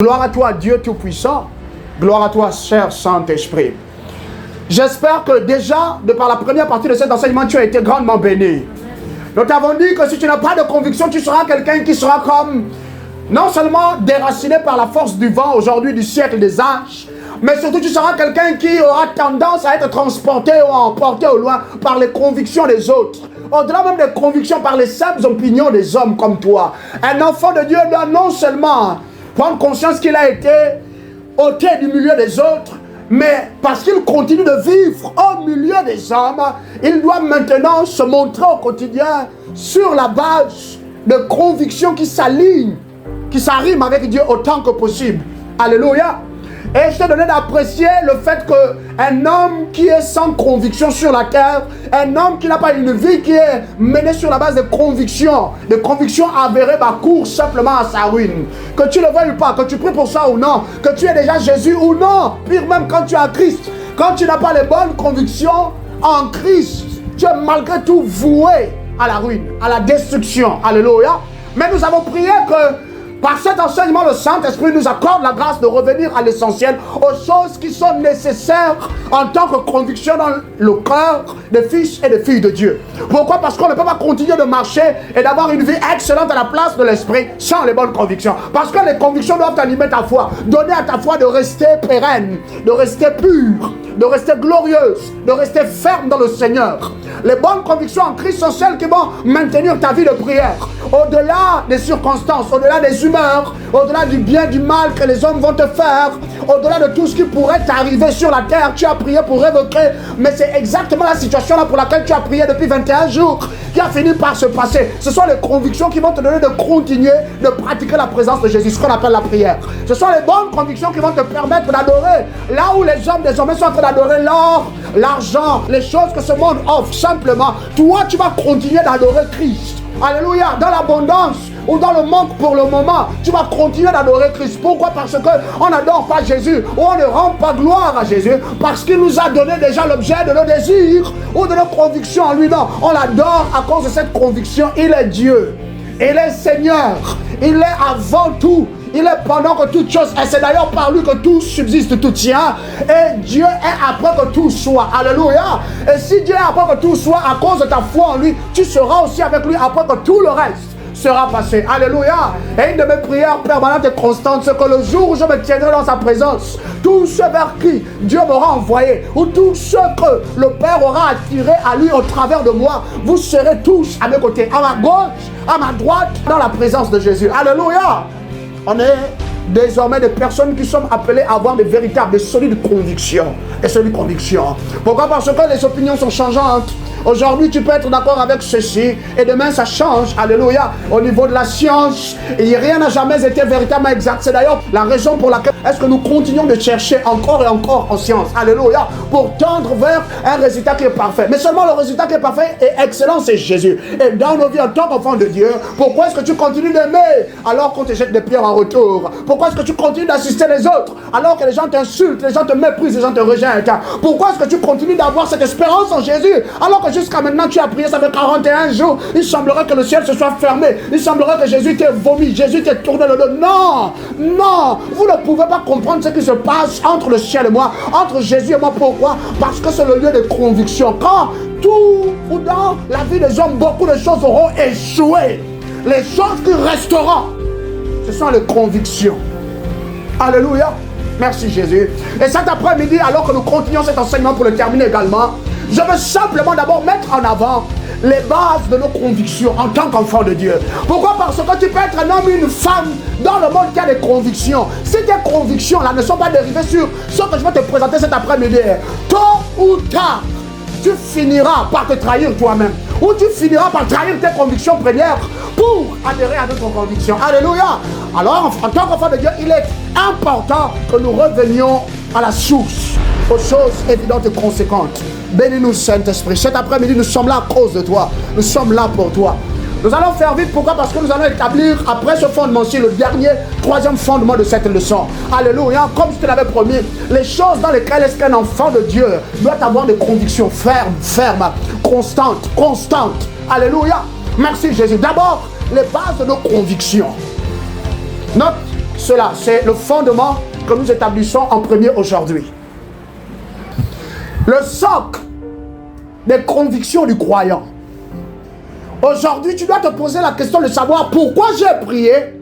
Gloire à toi, Dieu Tout-Puissant. Gloire à toi, cher Saint-Esprit. J'espère que déjà, de par la première partie de cet enseignement, tu as été grandement béni. Nous t'avons dit que si tu n'as pas de conviction, tu seras quelqu'un qui sera comme, non seulement déraciné par la force du vent aujourd'hui du siècle des âges, mais surtout tu seras quelqu'un qui aura tendance à être transporté ou emporté au loin par les convictions des autres. Au-delà même des convictions, par les simples opinions des hommes comme toi. Un enfant de Dieu doit non seulement prendre conscience qu'il a été ôté du milieu des autres, mais parce qu'il continue de vivre au milieu des hommes, il doit maintenant se montrer au quotidien sur la base de convictions qui s'alignent, qui s'arriment avec Dieu autant que possible. Alléluia. Et je t'ai donné d'apprécier le fait qu'un homme qui est sans conviction sur la terre, un homme qui n'a pas une vie qui est menée sur la base de convictions avérées, court simplement à sa ruine. Que tu le veuilles ou pas, que tu pries pour ça ou non, que tu es déjà Jésus ou non, pire même quand tu es en Christ, quand tu n'as pas les bonnes convictions en Christ, tu es malgré tout voué à la ruine, à la destruction. Alléluia. Mais nous avons prié que par cet enseignement, le Saint-Esprit nous accorde la grâce de revenir à l'essentiel, aux choses qui sont nécessaires en tant que conviction dans le cœur des fils et des filles de Dieu. Pourquoi? Parce qu'on ne peut pas continuer de marcher et d'avoir une vie excellente à la place de l'Esprit sans les bonnes convictions. Parce que les convictions doivent animer ta foi, donner à ta foi de rester pérenne, de rester pure, de rester glorieuse, de rester ferme dans le Seigneur. Les bonnes convictions en Christ sont celles qui vont maintenir ta vie de prière. Au-delà des circonstances, au-delà des humeurs, au-delà du bien, du mal que les hommes vont te faire, au-delà de tout ce qui pourrait t'arriver sur la terre, tu as prié pour révoquer, mais c'est exactement la situation là pour laquelle tu as prié depuis 21 jours qui a fini par se passer. Ce sont les convictions qui vont te donner de continuer de pratiquer la présence de Jésus, ce qu'on appelle la prière. Ce sont les bonnes convictions qui vont te permettre d'adorer là où les hommes désormais sont en train d'adorer l'or, l'argent, les choses que ce monde offre. Simplement, toi tu vas continuer d'adorer Christ. Alléluia, dans l'abondance ou dans le manque pour le moment, tu vas continuer d'adorer Christ. Pourquoi? Parce qu'on n'adore pas Jésus, ou on ne rend pas gloire à Jésus, parce qu'il nous a donné déjà l'objet de nos désirs ou de nos convictions en lui. Non, on l'adore à cause de cette conviction. Il est Dieu, il est Seigneur, il est avant tout. Il est pendant que toute chose, et c'est d'ailleurs par lui que tout subsiste, tout tient, et Dieu est après que tout soit. Alléluia. Et si Dieu est après que tout soit, à cause de ta foi en lui, tu seras aussi avec lui après que tout le reste sera passé. Alléluia. Et une de mes prières permanentes et constantes, c'est que le jour où je me tiendrai dans sa présence, tous ceux vers qui Dieu m'aura envoyé, ou tous ceux que le Père aura attiré à lui au travers de moi, vous serez tous à mes côtés, à ma gauche, à ma droite, dans la présence de Jésus. Alléluia. On est désormais des personnes qui sont appelées à avoir de véritables, de solides convictions. Et solides convictions. Pourquoi? Parce que les opinions sont changeantes. Aujourd'hui, tu peux être d'accord avec ceci et demain, ça change. Alléluia. Au niveau de la science, rien n'a jamais été véritablement exact. C'est d'ailleurs la raison pour laquelle est-ce que nous continuons de chercher encore et encore en science. Alléluia. Pour tendre vers un résultat qui est parfait. Mais seulement le résultat qui est parfait et excellent, c'est Jésus. Et dans nos vies en tant qu'enfant de Dieu, pourquoi est-ce que tu continues d'aimer alors qu'on te jette des pierres en retour? Pourquoi est-ce que tu continues d'assister les autres alors que les gens t'insultent, les gens te méprisent, les gens te rejettent? Pourquoi est-ce que tu continues d'avoir cette espérance en Jésus alors que jusqu'à maintenant tu as prié, ça fait 41 jours, il semblerait que le ciel se soit fermé, il semblerait que Jésus t'ait vomi, Jésus t'ait tourné le dos? Non, non, vous ne pouvez pas comprendre ce qui se passe entre le ciel et moi, entre Jésus et moi. Pourquoi? Parce que c'est le lieu de conviction. Quand tout ou dans la vie des hommes, beaucoup de choses auront échoué, les choses qui resteront, ce sont les convictions. Alléluia. Merci Jésus. Et cet après-midi, alors que nous continuons cet enseignement pour le terminer également, je veux simplement d'abord mettre en avant les bases de nos convictions en tant qu'enfant de Dieu. Pourquoi? Parce que tu peux être un homme, une femme dans le monde qui a des convictions. Si tes convictions-là ne sont pas dérivées sur ce que je vais te présenter cet après-midi, tôt ou tard, tu finiras par te trahir toi-même. Ou tu finiras par trahir tes convictions premières pour adhérer à d'autres convictions. Alléluia. Alors, en tant qu'enfant de Dieu, il est important que nous revenions à la source, aux choses évidentes et conséquentes. Bénis-nous, Saint-Esprit. Cet après-midi, nous sommes là à cause de toi. Nous sommes là pour toi. Nous allons faire vite. Pourquoi? Parce que nous allons établir, après ce fondement-ci, le dernier, troisième fondement de cette leçon. Alléluia. Comme je te l'avais promis, les choses dans lesquelles est-ce qu'un enfant de Dieu doit avoir des convictions fermes, constantes. Alléluia. Merci Jésus. D'abord, les bases de nos convictions. Note cela. C'est le fondement que nous établissons en premier aujourd'hui. Le socle des convictions du croyant. Aujourd'hui, tu dois te poser la question de savoir pourquoi j'ai prié.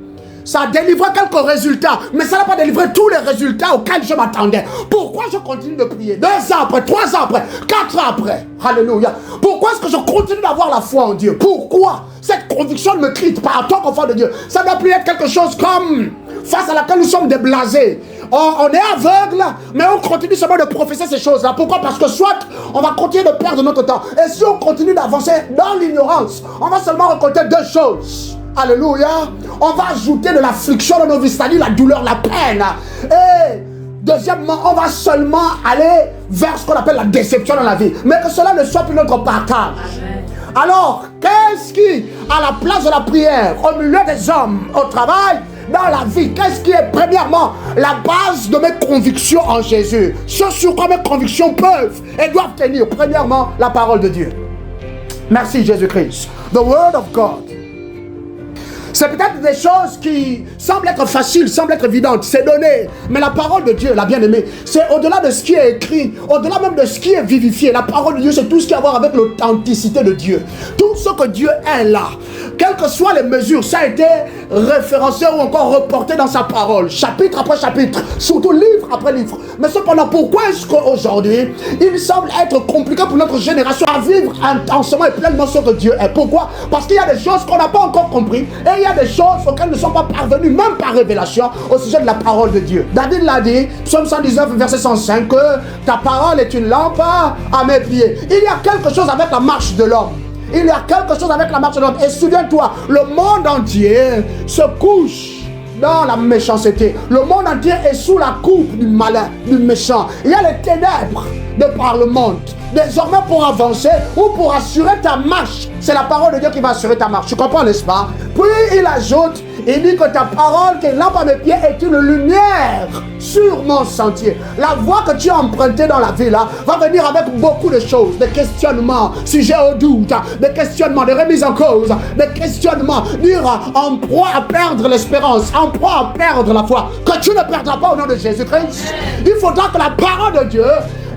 Ça a délivré quelques résultats, mais ça n'a pas délivré tous les résultats auxquels je m'attendais. Pourquoi je continue de prier 2 ans après, 3 ans après, 4 ans après? Alléluia. Pourquoi est-ce que je continue d'avoir la foi en Dieu? Pourquoi cette conviction ne me quitte pas en tant qu'enfant de Dieu? Ça doit plus être quelque chose comme face à laquelle nous sommes déblasés. On est aveugle, mais on continue seulement de professer ces choses-là. Pourquoi? Parce que soit on va continuer de perdre notre temps. Et si on continue d'avancer dans l'ignorance, on va seulement récolter 2 choses. Alléluia. On va ajouter de l'affliction dans nos vies, c'est-à-dire la douleur, la peine. Et deuxièmement, on va seulement aller vers ce qu'on appelle la déception dans la vie. Mais que cela ne soit plus notre partage. Alors, qu'est-ce qui, à la place de la prière, au milieu des hommes, au travail, dans la vie, qu'est-ce qui est premièrement la base de mes convictions en Jésus? Ce sur quoi mes convictions peuvent et doivent tenir. Premièrement, la parole de Dieu. Merci Jésus-Christ. The word of God. C'est peut-être des choses qui semblent être faciles, semblent être évidentes, c'est donné. Mais la parole de Dieu, la bien-aimée, c'est au-delà de ce qui est écrit, au-delà même de ce qui est vivifié. La parole de Dieu, c'est tout ce qui a à voir avec l'authenticité de Dieu. Tout ce que Dieu est là, quelles que soient les mesures, ça a été référencé ou encore reporté dans sa parole, chapitre après chapitre, surtout livre après livre. Mais cependant, pourquoi est-ce qu'aujourd'hui, il semble être compliqué pour notre génération à vivre intensément et pleinement ce que Dieu est? Pourquoi? Parce qu'il y a des choses qu'on n'a pas encore compris et il y a des choses auxquelles nous ne sommes pas parvenus, même par révélation, au sujet de la parole de Dieu. David l'a dit, Psaume 119, verset 105, que ta parole est une lampe à mes pieds. Il y a quelque chose avec la marche de l'homme. Il y a quelque chose avec la marche de l'homme. Et souviens-toi, le monde entier se couche dans la méchanceté. Le monde entier est sous la coupe du malin, du méchant. Il y a les ténèbres de par le monde. Désormais, pour avancer ou pour assurer ta marche, c'est la parole de Dieu qui va assurer ta marche. Tu comprends, n'est-ce pas? Puis il ajoute, il dit que ta parole, qui est lampe à mes pieds, est une lumière sur mon sentier. La voie que tu as empruntée dans la vie là va venir avec beaucoup de choses, des questionnements, sujets au doute, des questionnements, des remises en cause, des questionnements, dire en proie à perdre l'espérance, en proie à perdre la foi, que tu ne perdras pas au nom de Jésus-Christ. Il faudra que la parole de Dieu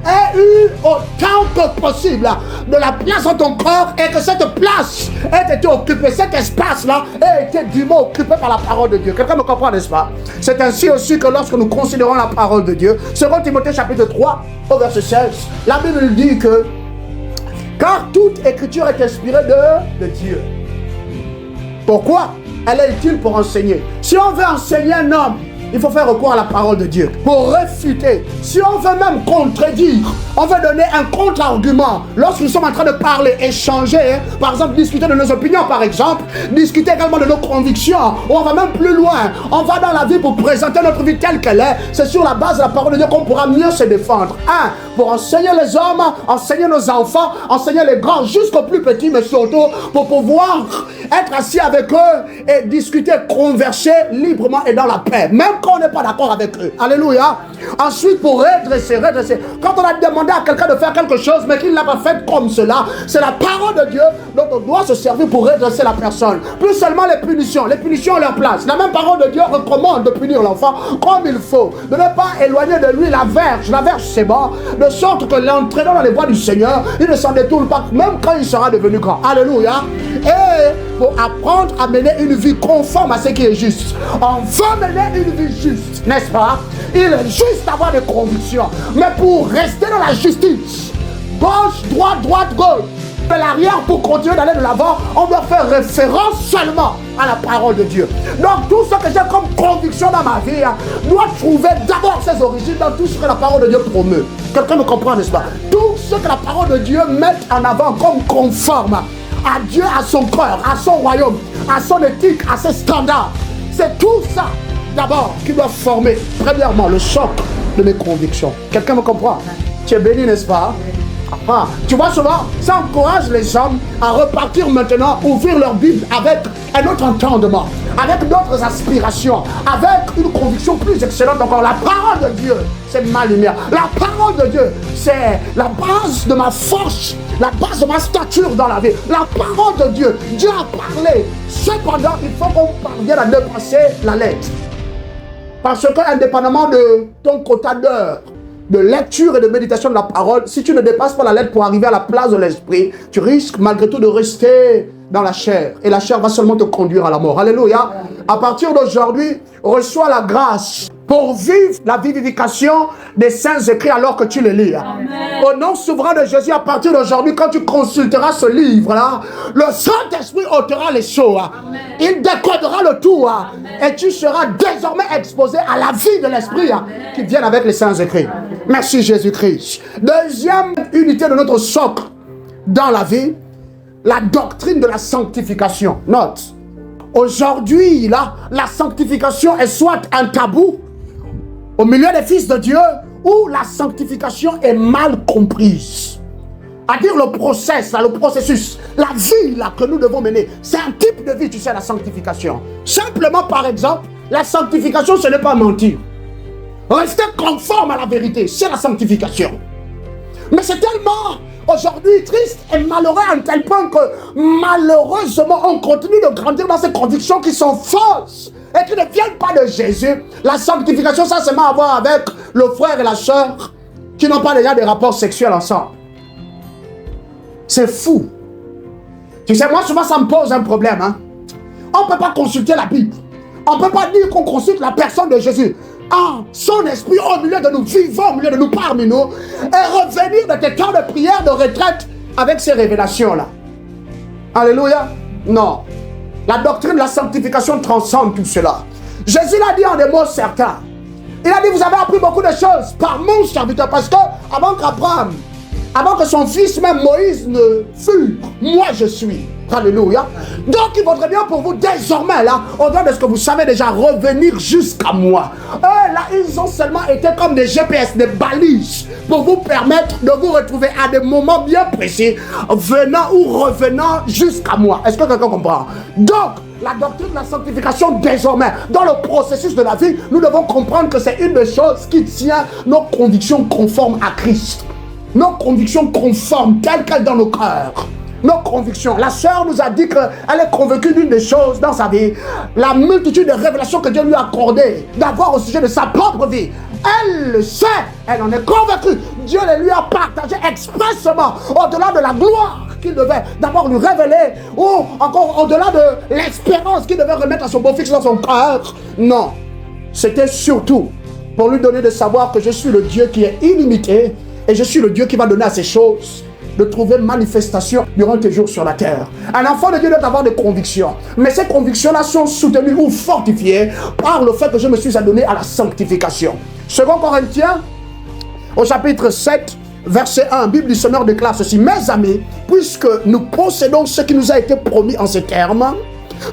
ait eu autant que possible de la place dans ton corps et que cette place ait été occupée, cet espace-là ait été dûment occupé par la parole de Dieu. Quelqu'un me comprend, n'est-ce pas? C'est ainsi aussi que lorsque nous considérons la parole de Dieu, 2 Timothée chapitre 3 au verset 16, la Bible dit que car toute écriture est inspirée de Dieu. Pourquoi? Elle est utile pour enseigner. Si on veut enseigner un homme, il faut faire recours à la parole de Dieu pour réfuter. Si on veut même contredire, on veut donner un contre-argument. Lorsque nous sommes en train de parler, échanger, par exemple, discuter de nos opinions, par exemple, discuter également de nos convictions, ou on va même plus loin. On va dans la vie pour présenter notre vie telle qu'elle est. C'est sur la base de la parole de Dieu qu'on pourra mieux se défendre. Pour enseigner les hommes, enseigner nos enfants, enseigner les grands jusqu'aux plus petits, mais surtout pour pouvoir être assis avec eux et discuter, converser librement et dans la paix. Même quand on n'est pas d'accord avec eux. Alléluia. Ensuite, pour redresser. Quand on a demandé à quelqu'un de faire quelque chose, mais qu'il ne l'a pas fait comme cela, c'est la parole de Dieu dont on doit se servir pour redresser la personne. Plus seulement les punitions. Les punitions ont leur place. La même parole de Dieu recommande de punir l'enfant comme il faut. De ne pas éloigner de lui la verge. La verge, c'est bon. De sorte que l'entraînant dans les voies du Seigneur, il ne s'en détourne pas, même quand il sera devenu grand. Alléluia. Et pour apprendre à mener une vie conforme à ce qui est juste. On veut mener une vie juste, n'est-ce pas? Il est juste d'avoir des convictions. Mais pour rester dans la justice, gauche, droite, gauche, de l'arrière pour continuer d'aller de l'avant, on doit faire référence seulement à la parole de Dieu. Donc tout ce que j'ai comme conviction dans ma vie doit trouver d'abord ses origines dans tout ce que la parole de Dieu promeut. Quelqu'un me comprend, n'est-ce pas? Tout ce que la parole de Dieu met en avant comme conforme à Dieu, à son cœur, à son royaume, à son éthique, à ses standards. C'est tout ça d'abord qui doit former premièrement le socle de mes convictions. Quelqu'un me comprend? Tu es béni, n'est-ce pas? Tu vois, souvent, ça encourage les hommes à repartir maintenant, ouvrir leur Bible avec un autre entendement, avec d'autres aspirations, avec une conviction plus excellente encore. La parole de Dieu, c'est ma lumière. La parole de Dieu, c'est la base de ma force, la base de ma stature dans la vie. La parole de Dieu, Dieu a parlé. Cependant, il faut qu'on parvienne à dépasser la lettre. Parce que, indépendamment de ton quota d'heures de lecture et de méditation de la parole, si tu ne dépasses pas la lettre pour arriver à la place de l'esprit, tu risques malgré tout de rester dans la chair. Et la chair va seulement te conduire à la mort. Alléluia. À partir d'aujourd'hui, reçois la grâce pour vivre la vivification des saints écrits alors que tu les lis. Amen. Au nom souverain de Jésus, à partir d'aujourd'hui, quand tu consulteras ce livre-là, le Saint-Esprit ôtera les choses. Il décodera le tout. Et tu seras désormais exposé à la vie de l'Esprit qui vient avec les saints écrits. Amen. Merci Jésus-Christ. Deuxième unité de notre socle dans la vie, la doctrine de la sanctification. Note, aujourd'hui, là, la sanctification est soit un tabou au milieu des fils de Dieu, ou la sanctification est mal comprise. C'est-à-dire le processus, la vie là, que nous devons mener. C'est un type de vie, tu sais, la sanctification. Simplement, par exemple, la sanctification, ce n'est pas mentir. Rester conforme à la vérité, c'est la sanctification. Mais c'est tellement, aujourd'hui, triste et malheureux à un tel point que, malheureusement, on continue de grandir dans ces convictions qui sont fausses et qui ne viennent pas de Jésus. La sanctification, ça c'est à voir avec le frère et la sœur qui n'ont pas déjà des rapports sexuels ensemble. C'est fou. Tu sais, moi souvent ça me pose un problème. On ne peut pas consulter la Bible. On ne peut pas dire qu'on consulte la personne de Jésus. Son esprit au milieu de nous, vivant au milieu de nous, parmi nous, et revenir de tes temps de prière, de retraite avec ces révélations-là. Alléluia. Non. La doctrine de la sanctification transcende tout cela. Jésus l'a dit en des mots certains. Il a dit, vous avez appris beaucoup de choses par mon serviteur, parce que avant que son fils même Moïse ne fût, moi je suis. Alléluia. Donc il vaudrait bien pour vous désormais là, au-delà de ce que vous savez déjà, revenir jusqu'à moi. Eux là, ils ont seulement été comme des GPS, des balises, pour vous permettre de vous retrouver à des moments bien précis, venant ou revenant jusqu'à moi. Est-ce que quelqu'un comprend? Donc, la doctrine de la sanctification désormais, dans le processus de la vie, nous devons comprendre que c'est une des choses qui tient nos convictions conformes à Christ. Nos convictions conformes, telles qu'elles dans nos cœurs. Nos convictions. La sœur nous a dit qu'elle est convaincue d'une des choses dans sa vie. La multitude de révélations que Dieu lui a accordées d'avoir au sujet de sa propre vie. Elle le sait, elle en est convaincue. Dieu les lui a partagé expressément au-delà de la gloire qu'il devait d'abord lui révéler, ou encore au-delà de l'espérance qu'il devait remettre à son beau-fils dans son cœur. Non, c'était surtout pour lui donner de savoir que je suis le Dieu qui est illimité et je suis le Dieu qui va donner à ces choses de trouver manifestation durant tes jours sur la terre. Un enfant de Dieu doit avoir des convictions. Mais ces convictions-là sont soutenues ou fortifiées par le fait que je me suis adonné à la sanctification. 2 Corinthiens, au chapitre 7, verset 1, Bible du Sonneur déclare ceci. Mes amis, puisque nous possédons ce qui nous a été promis en ces termes,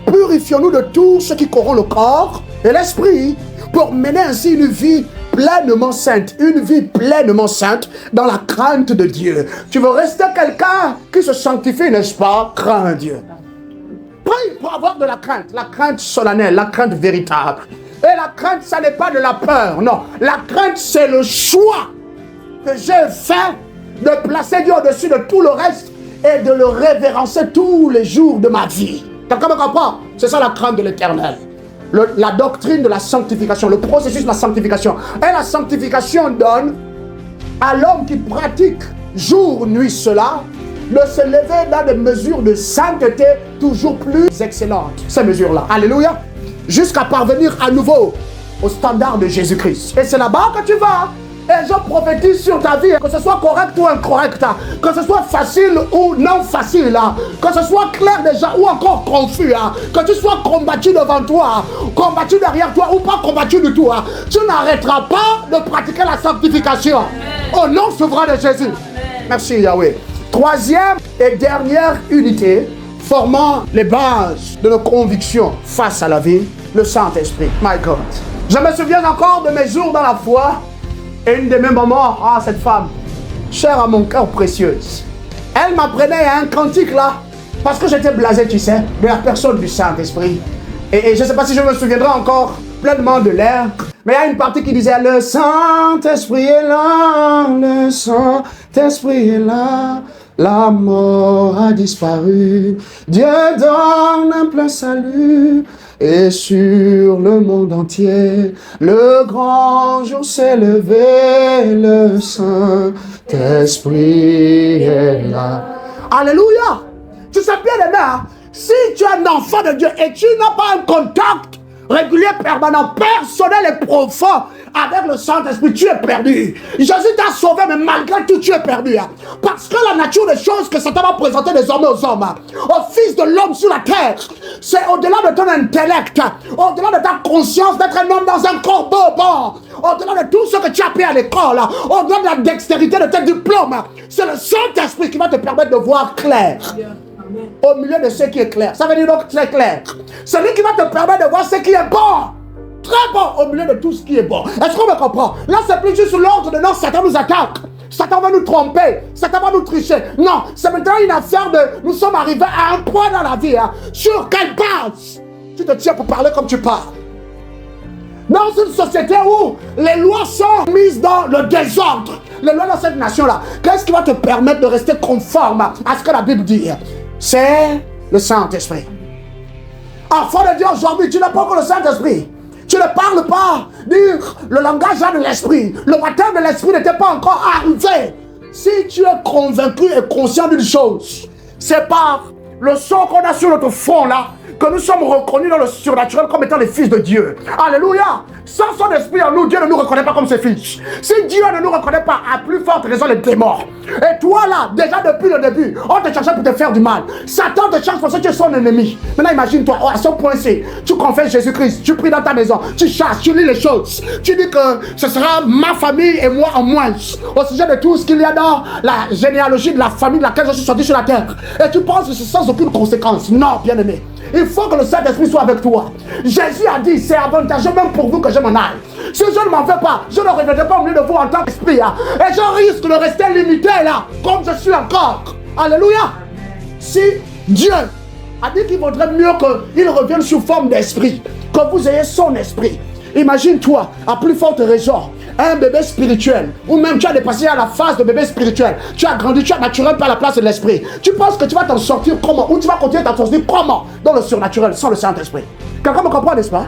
purifions-nous de tout ce qui corrompt le corps et l'esprit, pour mener ainsi une vie pleinement sainte, dans la crainte de Dieu. Tu veux rester quelqu'un qui se sanctifie, n'est-ce pas? Crains Dieu. Prie pour avoir de la crainte solennelle, la crainte véritable. Et la crainte, ça n'est pas de la peur, non. La crainte, c'est le choix que j'ai fait de placer Dieu au-dessus de tout le reste et de le révérencer tous les jours de ma vie. Quelqu'un me comprend? C'est ça la crainte de l'Éternel. La doctrine de la sanctification, le processus de la sanctification. Et la sanctification donne à l'homme qui pratique jour, nuit cela, de se lever dans des mesures de sainteté toujours plus excellentes. Ces mesures-là. Alléluia. Jusqu'à parvenir à nouveau au standard de Jésus-Christ. Et c'est là-bas que tu vas. Et je prophétise sur ta vie, que ce soit correct ou incorrect, que ce soit facile ou non facile, que ce soit clair déjà ou encore confus, que tu sois combattu devant toi, combattu derrière toi ou pas combattu du tout, tu n'arrêteras pas de pratiquer la sanctification. Au nom souverain de Jésus. Merci Yahweh. Troisième et dernière unité, formant les bases de nos convictions face à la vie, le Saint-Esprit. My God. Je me souviens encore de mes jours dans la foi. Et une de mes mamans, cette femme, chère à mon cœur, précieuse, elle m'apprenait un cantique là, parce que j'étais blasé, tu sais, de la personne du Saint-Esprit. Et je ne sais pas si je me souviendrai encore pleinement de l'air, mais il y a une partie qui disait, le Saint-Esprit est là, le Saint-Esprit est là, la mort a disparu, Dieu donne un plein salut, et sur le monde entier, le grand jour s'est levé, le Saint-Esprit est là. Alléluia! Tu sais bien aimé, hein? Si tu es un enfant de Dieu et tu n'as pas un contact régulier, permanent, personnel et profond avec le Saint-Esprit, tu es perdu. Jésus t'a sauvé, mais malgré tout, tu es perdu. Hein. Parce que la nature des choses que Satan va présenter désormais aux hommes, aux fils de l'homme sur la terre, c'est au-delà de ton intellect, au-delà de ta conscience d'être un homme dans un corps bon, au-delà de tout ce que tu as appris à l'école, au-delà de la dextérité de tes diplômes. C'est le Saint-Esprit qui va te permettre de voir clair. Au milieu de ce qui est clair. Ça veut dire donc très clair. C'est lui qui va te permettre de voir ce qui est bon. Très bon au milieu de tout ce qui est bon. Est-ce qu'on me comprend? Là, c'est plus juste l'ordre de non, Satan nous attaque. Satan va nous tromper. Satan va nous tricher. Non, c'est maintenant une affaire de... Nous sommes arrivés à un point dans la vie. Hein. Sur quelle base tu te tiens pour parler comme tu parles? Dans une société où les lois sont mises dans le désordre, les lois dans cette nation-là, qu'est-ce qui va te permettre de rester conforme à ce que la Bible dit? C'est le Saint-Esprit. Enfant de Dieu, aujourd'hui, tu n'as pas encore le Saint-Esprit. Tu ne parles pas le langage de l'Esprit. Le baptême de l'Esprit n'était pas encore arrivé. Si tu es convaincu et conscient d'une chose, c'est par le son qu'on a sur notre front là, que nous sommes reconnus dans le surnaturel comme étant les fils de Dieu. Alléluia. Sans son esprit en nous, Dieu ne nous reconnaît pas comme ses fils. Si Dieu ne nous reconnaît pas, à plus forte raison les démons. Et toi là, déjà depuis le début, on te cherchait pour te faire du mal. Satan te cherche parce que tu es son ennemi. Maintenant imagine-toi, à ce point-ci, tu confesses Jésus-Christ, tu pries dans ta maison, tu chasses, tu lis les choses. Tu dis que ce sera ma famille et moi en moins. Au sujet de tout ce qu'il y a dans la généalogie de la famille de laquelle je suis sorti sur la terre. Et tu penses que c'est sans aucune conséquence. Non, bien-aimé. Il faut que le Saint-Esprit soit avec toi. Jésus a dit, c'est avantageux même pour vous que je m'en aille. Si je ne m'en vais pas, je ne reviendrai pas au milieu de vous en tant qu'esprit. Hein. Et je risque de rester limité là, comme je suis encore. Alléluia. Si Dieu a dit qu'il vaudrait mieux qu'il revienne sous forme d'esprit, que vous ayez son esprit. Imagine-toi, à plus forte raison, un bébé spirituel, ou même tu as dépassé à la phase de bébé spirituel, tu as grandi, tu as maturé par la place de l'esprit. Tu penses que tu vas t'en sortir comment? Ou tu vas continuer à t'en sortir comment? Dans le surnaturel, sans le Saint-Esprit. Quelqu'un me comprend, n'est-ce pas?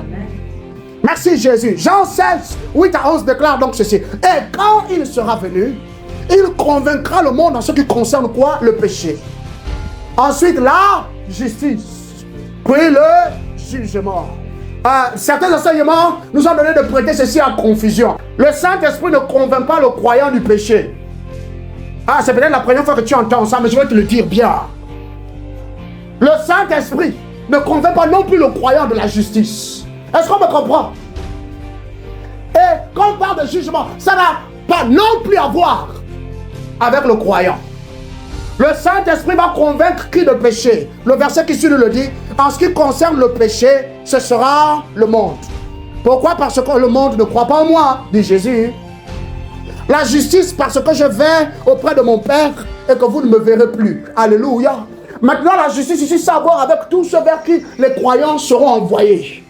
Merci Jésus. Jean 16, 8 à 11 déclare donc ceci. Et quand il sera venu, il convaincra le monde en ce qui concerne quoi? Le péché. Ensuite, la justice. Puis le jugement. Certains enseignements nous ont donné de prêter ceci en confusion. Le Saint-Esprit ne convainc pas le croyant du péché. C'est peut-être la première fois que tu entends ça, mais je vais te le dire bien. Le Saint-Esprit ne convainc pas non plus le croyant de la justice. Est-ce qu'on me comprend? Et quand on parle de jugement, ça n'a pas non plus à voir avec le croyant. Le Saint-Esprit va convaincre qui de péché. Le verset qui suit nous le dit. En ce qui concerne le péché, ce sera le monde. Pourquoi? Parce que le monde ne croit pas en moi, dit Jésus. La justice, parce que je vais auprès de mon Père et que vous ne me verrez plus. Alléluia. Maintenant, la justice ici, c'est à voir avec tous ceux vers qui les croyants seront envoyés.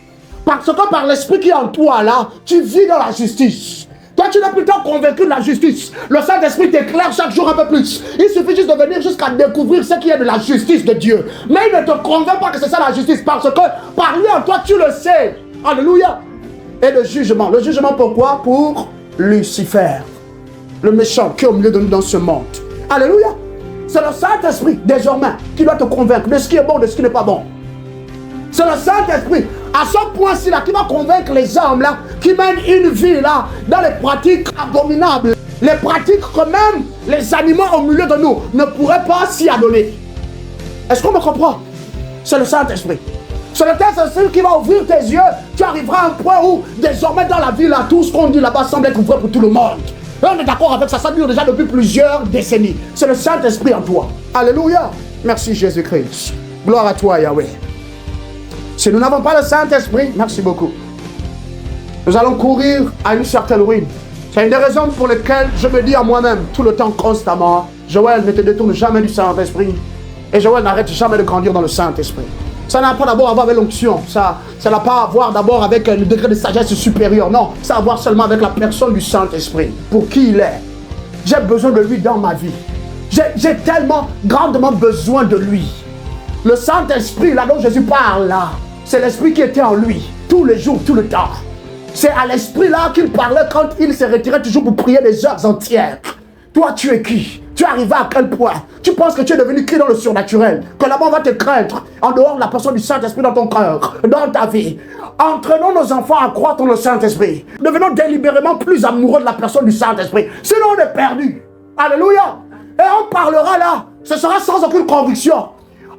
Parce que par l'esprit qui est en toi, là, tu vis dans la justice. Toi, tu n'es plutôt convaincu de la justice. Le Saint-Esprit t'éclaire chaque jour un peu plus. Il suffit juste de venir jusqu'à découvrir ce qui est de la justice de Dieu. Mais il ne te convainc pas que c'est ça la justice. Parce que par lui en toi, tu le sais. Alléluia. Et le jugement. Le jugement pourquoi? Pour Lucifer. Le méchant qui est au milieu de nous dans ce monde. Alléluia. C'est le Saint-Esprit, désormais, qui doit te convaincre de ce qui est bon, de ce qui n'est pas bon. C'est le Saint-Esprit, à ce point-ci là, qui va convaincre les hommes là, qui mènent une vie là, dans les pratiques abominables. Les pratiques que même les animaux au milieu de nous ne pourraient pas s'y adonner. Est-ce qu'on me comprend? C'est le Saint-Esprit. C'est le Saint-Esprit qui va ouvrir tes yeux. Tu arriveras à un point où, désormais dans la vie là, tout ce qu'on dit là-bas semble être ouvert pour tout le monde. Et on est d'accord avec ça, ça dure déjà depuis plusieurs décennies. C'est le Saint-Esprit en toi. Alléluia. Merci Jésus-Christ. Gloire à toi Yahweh. Si nous n'avons pas le Saint-Esprit, merci beaucoup, nous allons courir à une certaine ruine. C'est une des raisons pour lesquelles je me dis à moi-même tout le temps, constamment, Joël, ne te détourne jamais du Saint-Esprit. Et Joël, n'arrête jamais de grandir dans le Saint-Esprit. Ça n'a pas d'abord à voir avec l'onction, ça n'a pas à voir d'abord avec le degré de sagesse supérieur, non, ça a à voir seulement avec la personne du Saint-Esprit, pour qui il est. J'ai besoin de lui dans ma vie. J'ai tellement grandement besoin de lui. Le Saint-Esprit, là dont Jésus parle, là, c'est l'esprit qui était en lui, tous les jours, tout le temps. C'est à l'esprit là qu'il parlait quand il se retirait toujours pour prier des heures entières. Toi, tu es qui? Tu es arrivé à quel point? Tu penses que tu es devenu qui dans le surnaturel? Que là-bas on va te craindre en dehors de la personne du Saint-Esprit dans ton cœur, dans ta vie. Entraînons nos enfants à croître dans le Saint-Esprit. Devenons délibérément plus amoureux de la personne du Saint-Esprit. Sinon on est perdu. Alléluia. Et on parlera là. Ce sera sans aucune conviction.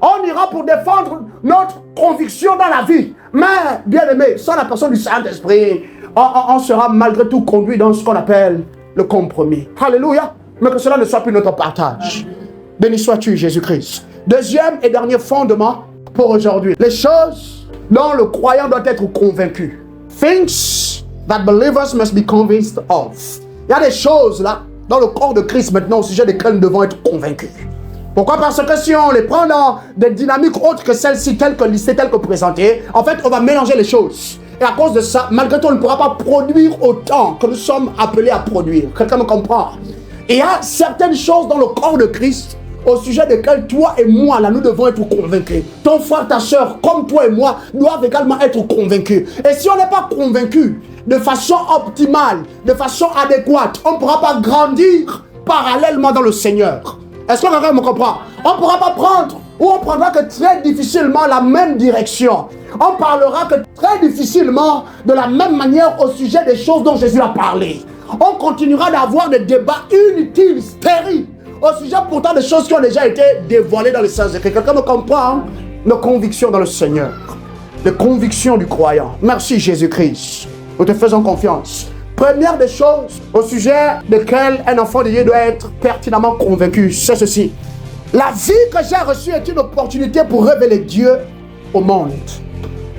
On ira pour défendre notre conviction dans la vie. Mais, bien aimé, sans la personne du Saint-Esprit, on sera malgré tout conduit dans ce qu'on appelle le compromis. Alléluia. Mais que cela ne soit plus notre partage. Béni sois-tu, Jésus-Christ. Deuxième et dernier fondement pour aujourd'hui. Les choses dont le croyant doit être convaincu. Things that believers must be convinced of. Il y a des choses là, dans le corps de Christ maintenant, au sujet desquelles nous devons être convaincus. Pourquoi? Parce que si on les prend dans des dynamiques autres que celles-ci, telles que listées, telles que présentées, en fait, on va mélanger les choses. Et à cause de ça, malgré tout, on ne pourra pas produire autant que nous sommes appelés à produire. Quelqu'un me comprend? Et il y a certaines choses dans le corps de Christ au sujet desquelles toi et moi, là, nous devons être convaincus. Ton frère, ta soeur, comme toi et moi, doivent également être convaincus. Et si on n'est pas convaincus de façon optimale, de façon adéquate, on ne pourra pas grandir parallèlement dans le Seigneur. Est-ce que quelqu'un me comprend? On ne pourra pas prendre, ou on prendra que très difficilement la même direction. On parlera que très difficilement de la même manière au sujet des choses dont Jésus a parlé. On continuera d'avoir des débats inutiles, stériles, au sujet pourtant des choses qui ont déjà été dévoilées dans les Saints-Écrits. Quelqu'un me comprend? Nos convictions dans le Seigneur. Les convictions du croyant. Merci Jésus-Christ. Nous te faisons confiance. Première des choses au sujet desquelles un enfant de Dieu doit être pertinemment convaincu, c'est ceci. La vie que j'ai reçue est une opportunité pour révéler Dieu au monde.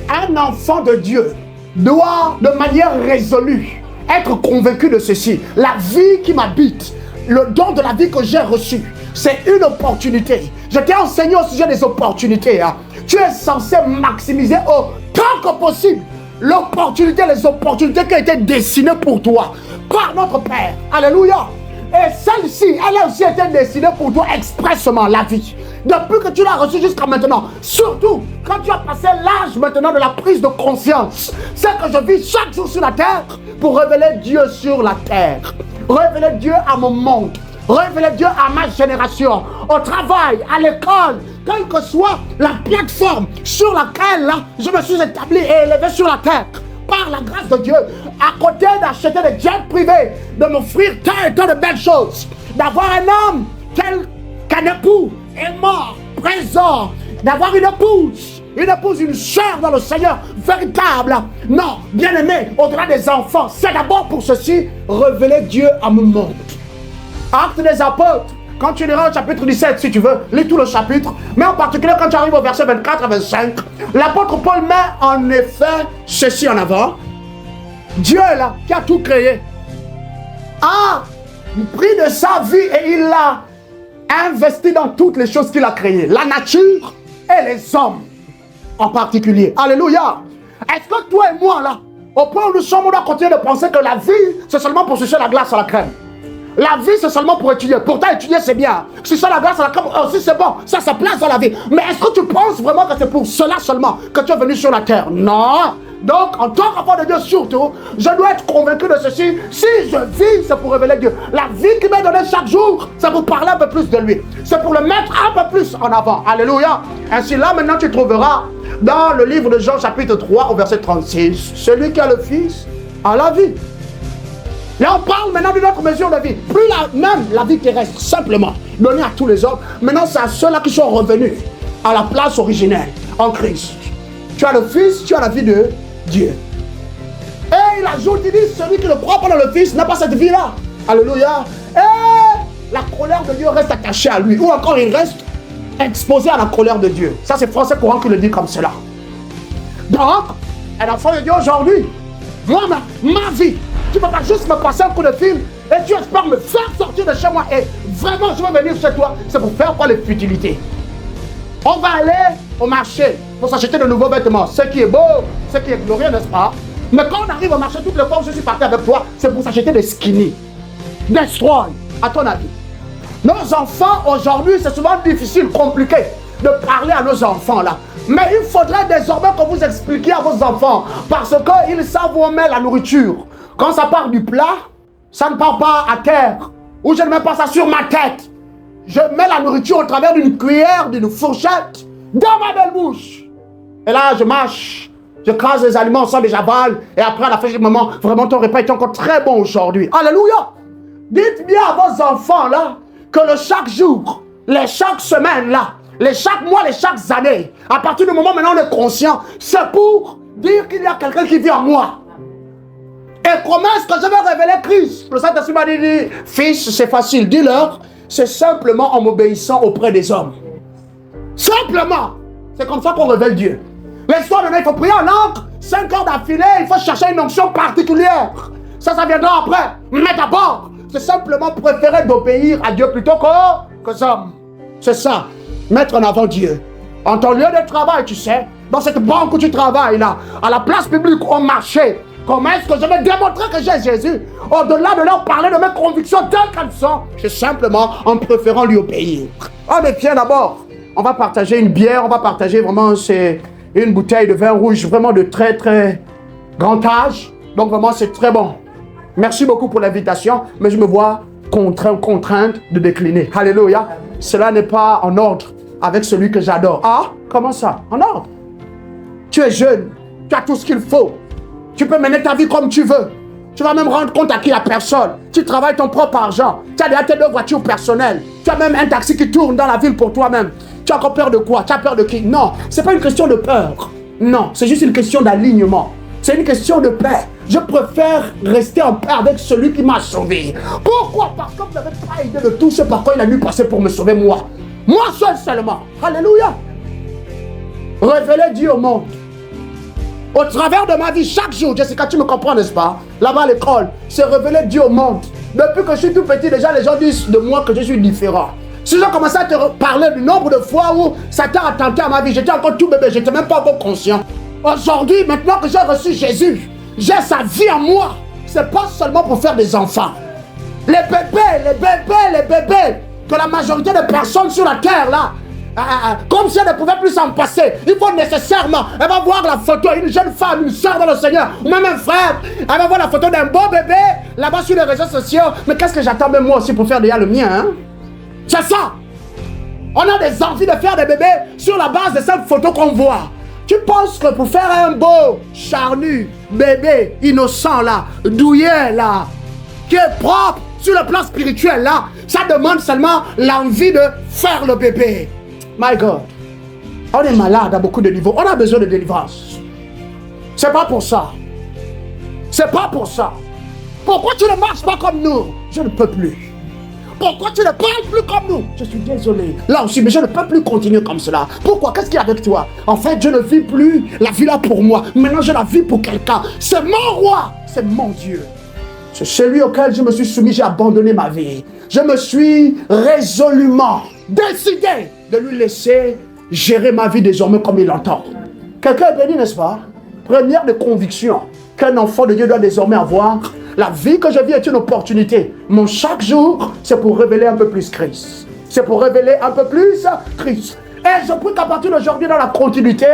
Un enfant de Dieu doit de manière résolue être convaincu de ceci. La vie qui m'habite, le don de la vie que j'ai reçu, c'est une opportunité. Je t'ai enseigné au sujet des opportunités. Tu es censé maximiser autant que possible l'opportunité, les opportunités qui ont été dessinées pour toi par notre Père. Alléluia. Et celle-ci, elle a aussi été destinée pour toi expressement, la vie. Depuis que tu l'as reçue jusqu'à maintenant. Surtout, quand tu as passé l'âge maintenant de la prise de conscience. C'est que je vis chaque jour sur la terre pour révéler Dieu sur la terre. Révéler Dieu à mon monde. Révéler Dieu à ma génération. Au travail, à l'école. Quelle que soit la plateforme sur laquelle là, je me suis établi et élevé sur la terre. Par la grâce de Dieu, à côté d'acheter des jets privés, de m'offrir tant et tant de belles choses, d'avoir un homme tel qu'un époux aimant, présent, d'avoir une épouse, une chair dans le Seigneur, véritable. Non, bien aimé, au-delà des enfants, c'est d'abord pour ceci, révéler Dieu à mon monde. Actes des apôtres, quand tu liras au chapitre 17, si tu veux, lis tout le chapitre, mais en particulier quand tu arrives au verset 24 à 25, l'apôtre Paul met en effet ceci en avant. Dieu là, qui a tout créé, a pris de sa vie et il l'a investi dans toutes les choses qu'il a créées. La nature et les hommes en particulier. Alléluia. Est-ce que toi et moi là, au point où nous sommes, on doit continuer de penser que la vie, c'est seulement pour sucer la glace à la crème? La vie, c'est seulement pour étudier. Pourtant, étudier, c'est bien. Si ça, la grâce à la crème aussi, c'est bon. Ça place dans la vie. Mais est-ce que tu penses vraiment que c'est pour cela seulement que tu es venu sur la terre? Non. Donc, en tant qu'enfant de Dieu, surtout, je dois être convaincu de ceci. Si je vis, c'est pour révéler Dieu. La vie qu'il m'a donnée chaque jour, c'est pour parler un peu plus de lui. C'est pour le mettre un peu plus en avant. Alléluia. Ainsi, là, maintenant, tu trouveras dans le livre de Jean, chapitre 3, au verset 36, celui qui a le Fils a la vie. Là, on parle maintenant de notre mesure de vie. Plus même la vie terrestre, simplement, donnée à tous les hommes. Maintenant, c'est à ceux-là qui sont revenus à la place originelle, en Christ. Tu as le Fils, tu as la vie de Dieu. Et il ajoute, il dit, celui qui ne croit pas dans le Fils n'a pas cette vie-là. Alléluia. Et la colère de Dieu reste attachée à lui. Ou encore, il reste exposé à la colère de Dieu. Ça, c'est Français courant qui le dit comme cela. Donc, un enfant de Dieu aujourd'hui, moi, ma vie, tu ne peux pas juste me passer un coup de fil et tu espères me faire sortir de chez moi et vraiment je veux venir chez toi. C'est pour faire quoi les futilités? On va aller au marché pour s'acheter de nouveaux vêtements. Ce qui est beau, ce qui est glorieux, n'est-ce pas? Mais quand on arrive au marché, toutes les fois où je suis parti avec toi, c'est pour s'acheter des skinny. Destroy, à ton avis. Nos enfants aujourd'hui, c'est souvent difficile, compliqué de parler à nos enfants là. Mais il faudrait désormais que vous expliquiez à vos enfants, parce qu'ils savent où on met la nourriture. Quand ça part du plat, ça ne part pas à terre, ou je ne mets pas ça sur ma tête. Je mets la nourriture au travers d'une cuillère, d'une fourchette, dans ma belle bouche. Et là, je mâche, je crase les aliments ensemble et j'avale. Et après, à la fin du moment, vraiment, ton repas est encore très bon aujourd'hui. Alléluia! Dites bien à vos enfants, là, que le chaque jour, les chaque semaine, là, les chaque mois, les chaque année, à partir du moment où maintenant on est conscient, c'est pour dire qu'il y a quelqu'un qui vit en moi. Et comment est-ce que je vais révéler Christ? Le Saint-Esprit m'a dit, fils, c'est facile, dis-leur, c'est simplement en m'obéissant auprès des hommes. Simplement. C'est comme ça qu'on révèle Dieu. L'histoire de il faut prier en langue, 5 heures d'affilée, il faut chercher une onction particulière. Ça viendra après. Mais d'abord, c'est simplement préférer d'obéir à Dieu plutôt qu'aux hommes. C'est ça. Mettre en avant Dieu. En ton lieu de travail, tu sais, dans cette banque où tu travailles là, à la place publique, au marché, comment est-ce que je vais démontrer que j'ai Jésus? Au-delà de leur parler de mes convictions telles qu'elles sont, c'est simplement en préférant lui obéir. On est bien d'abord. On va partager une bière, on va partager vraiment une bouteille de vin rouge, vraiment de très très grand âge. Donc vraiment c'est très bon. Merci beaucoup pour l'invitation, mais je me vois contrainte de décliner. Alléluia. Cela n'est pas en ordre avec celui que j'adore. Ah, comment ça? En ordre. Tu es jeune, tu as tout ce qu'il faut. Tu peux mener ta vie comme tu veux. Tu vas même rendre compte à qui la personne. Tu travailles ton propre argent. Tu as déjà tes 2 voitures personnelles. Tu as même un taxi qui tourne dans la ville pour toi-même. Tu as encore peur de quoi? Tu as peur de qui? Non, ce n'est pas une question de peur. Non, c'est juste une question d'alignement. C'est une question de paix. Je préfère rester en paix avec celui qui m'a sauvé. Pourquoi? Parce que vous n'avez pas idée de tout ce par quoi il a dû passer pour me sauver moi. Moi seul seulement. Alléluia. Révéler Dieu au monde. Au travers de ma vie, chaque jour, Jessica, tu me comprends, n'est-ce pas? Là-bas à l'école, c'est révéler Dieu au monde. Depuis que je suis tout petit, déjà, les gens disent de moi que je suis différent. Si j'ai commencé à te parler du nombre de fois où Satan a tenté à ma vie, j'étais encore tout bébé, j'étais même pas encore conscient. Aujourd'hui, maintenant que j'ai reçu Jésus, j'ai sa vie en moi. C'est pas seulement pour faire des enfants. Les bébés, que la majorité des personnes sur la terre, là, comme si elle ne pouvait plus s'en passer, il faut nécessairement, elle va voir la photo, une jeune femme, une soeur dans le Seigneur, ou même un frère, elle va voir la photo d'un beau bébé, là-bas sur les réseaux sociaux, mais qu'est-ce que j'attends même moi aussi pour faire déjà le mien, hein? C'est ça! On a des envies de faire des bébés sur la base de cette photo qu'on voit. Tu penses que pour faire un beau, charnu, bébé, innocent là, douillet là, qui est propre sur le plan spirituel là, ça demande seulement l'envie de faire le bébé. My God, on est malade à beaucoup de niveaux, on a besoin de délivrance. C'est pas pour ça. C'est pas pour ça. Pourquoi tu ne marches pas comme nous? Je ne peux plus. Pourquoi tu ne parles plus comme nous? Je suis désolé. Là aussi, mais je ne peux plus continuer comme cela. Pourquoi? Qu'est-ce qu'il y a avec toi? En fait, je ne vis plus la vie là pour moi. Maintenant, je la vis pour quelqu'un. C'est mon roi. C'est mon Dieu. C'est celui auquel je me suis soumis. J'ai abandonné ma vie. Je me suis résolument décidé de lui laisser gérer ma vie désormais comme il l'entend. Quelqu'un est béni, n'est-ce pas? Première de conviction qu'un enfant de Dieu doit désormais avoir. La vie que je vis est une opportunité. Mon chaque jour, c'est pour révéler un peu plus Christ. C'est pour révéler un peu plus Christ. Et je prie qu'à partir d'aujourd'hui, dans la continuité,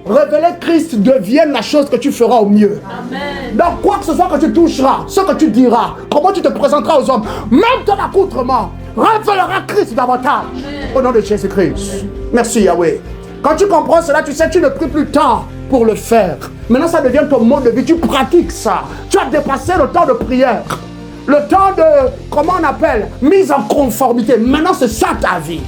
révéler Christ devienne la chose que tu feras au mieux. Amen. Donc, quoi que ce soit que tu toucheras, ce que tu diras, comment tu te présenteras aux hommes, même ton accoutrement, révélera Christ davantage. Amen. Au nom de Jésus-Christ. Merci Yahweh. Quand tu comprends cela, tu sais, tu ne pries plus tard pour le faire. Maintenant, ça devient ton mode de vie. Tu pratiques ça. Tu as dépassé le temps de prière. Le temps de, comment on appelle, mise en conformité. Maintenant, c'est ça ta vie.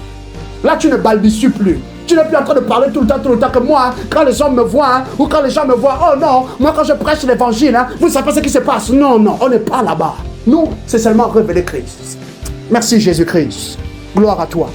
Là, tu ne balbuties plus. Tu n'es plus en train de parler tout le temps que moi, quand les gens me voient, ou quand les gens me voient, oh non, moi quand je prêche l'évangile, vous ne savez pas ce qui se passe. Non, on n'est pas là-bas. Nous, c'est seulement révéler Christ. Merci Jésus-Christ. Gloire à toi.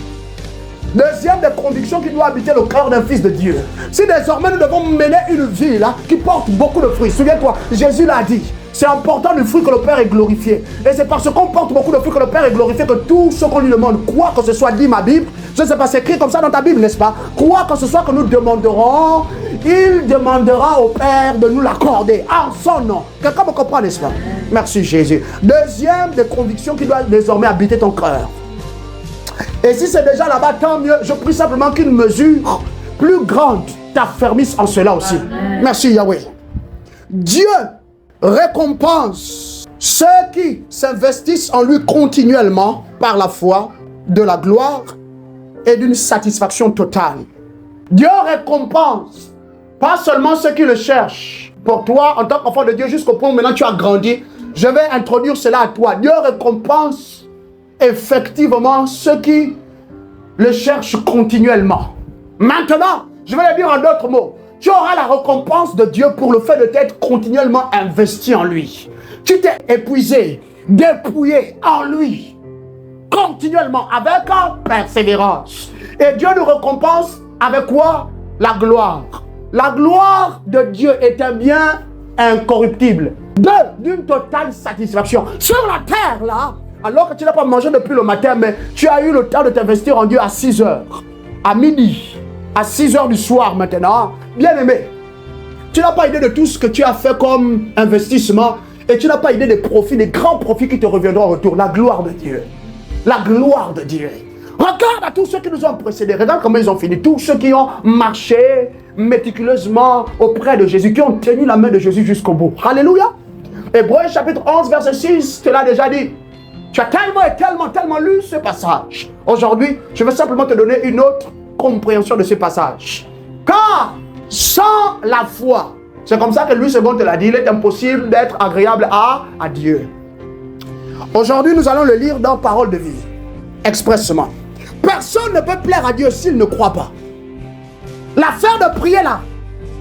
Deuxième des convictions qui doit habiter le cœur d'un fils de Dieu. Si désormais nous devons mener une vie là, qui porte beaucoup de fruits. Souviens-toi, Jésus l'a dit. C'est important le fruit que le Père est glorifié. Et c'est parce qu'on porte beaucoup de fruits que le Père est glorifié que tout ce qu'on lui demande, quoi que ce soit, dit ma Bible, je ne sais pas, c'est écrit comme ça dans ta Bible, n'est-ce pas? Quoi que ce soit que nous demanderons, il demandera au Père de nous l'accorder en son nom. Quelqu'un me comprend, n'est-ce pas? Merci Jésus. Deuxième des convictions qui doit désormais habiter ton cœur. Et si c'est déjà là-bas, tant mieux. Je prie simplement qu'une mesure plus grande t'affermisse en cela aussi. Amen. Merci Yahweh. Dieu récompense ceux qui s'investissent en lui continuellement par la foi, de la gloire et d'une satisfaction totale. Dieu récompense pas seulement ceux qui le cherchent. Pour toi, en tant qu'enfant de Dieu, jusqu'au point où maintenant tu as grandi, je vais introduire cela à toi. Dieu récompense effectivement ceux qui le cherchent continuellement. Maintenant, je vais le dire en d'autres mots. Tu auras la récompense de Dieu pour le fait de t'être continuellement investi en lui. Tu t'es épuisé, dépouillé en lui, continuellement, avec persévérance. Et Dieu nous récompense avec quoi? La gloire. La gloire de Dieu est un bien incorruptible. D'une totale satisfaction. Sur la terre, là, alors que tu n'as pas mangé depuis le matin, mais tu as eu le temps de t'investir en Dieu à 6 heures, à midi, à 6 heures du soir maintenant. Bien aimé, tu n'as pas idée de tout ce que tu as fait comme investissement et tu n'as pas idée des profits, des grands profits qui te reviendront en retour. La gloire de Dieu. La gloire de Dieu. Regarde à tous ceux qui nous ont précédés. Regarde comment ils ont fini. Tous ceux qui ont marché méticuleusement auprès de Jésus, qui ont tenu la main de Jésus jusqu'au bout. Alléluia. Hébreux chapitre 11, verset 6, tu l'as déjà dit. Tu as tellement lu ce passage. Aujourd'hui, je vais simplement te donner une autre compréhension de ce passage. Car sans la foi, c'est comme ça que Louis II te l'a dit, il est impossible d'être agréable à Dieu. Aujourd'hui, nous allons le lire dans Parole de vie, expressément. Personne ne peut plaire à Dieu s'il ne croit pas. L'affaire de prier là,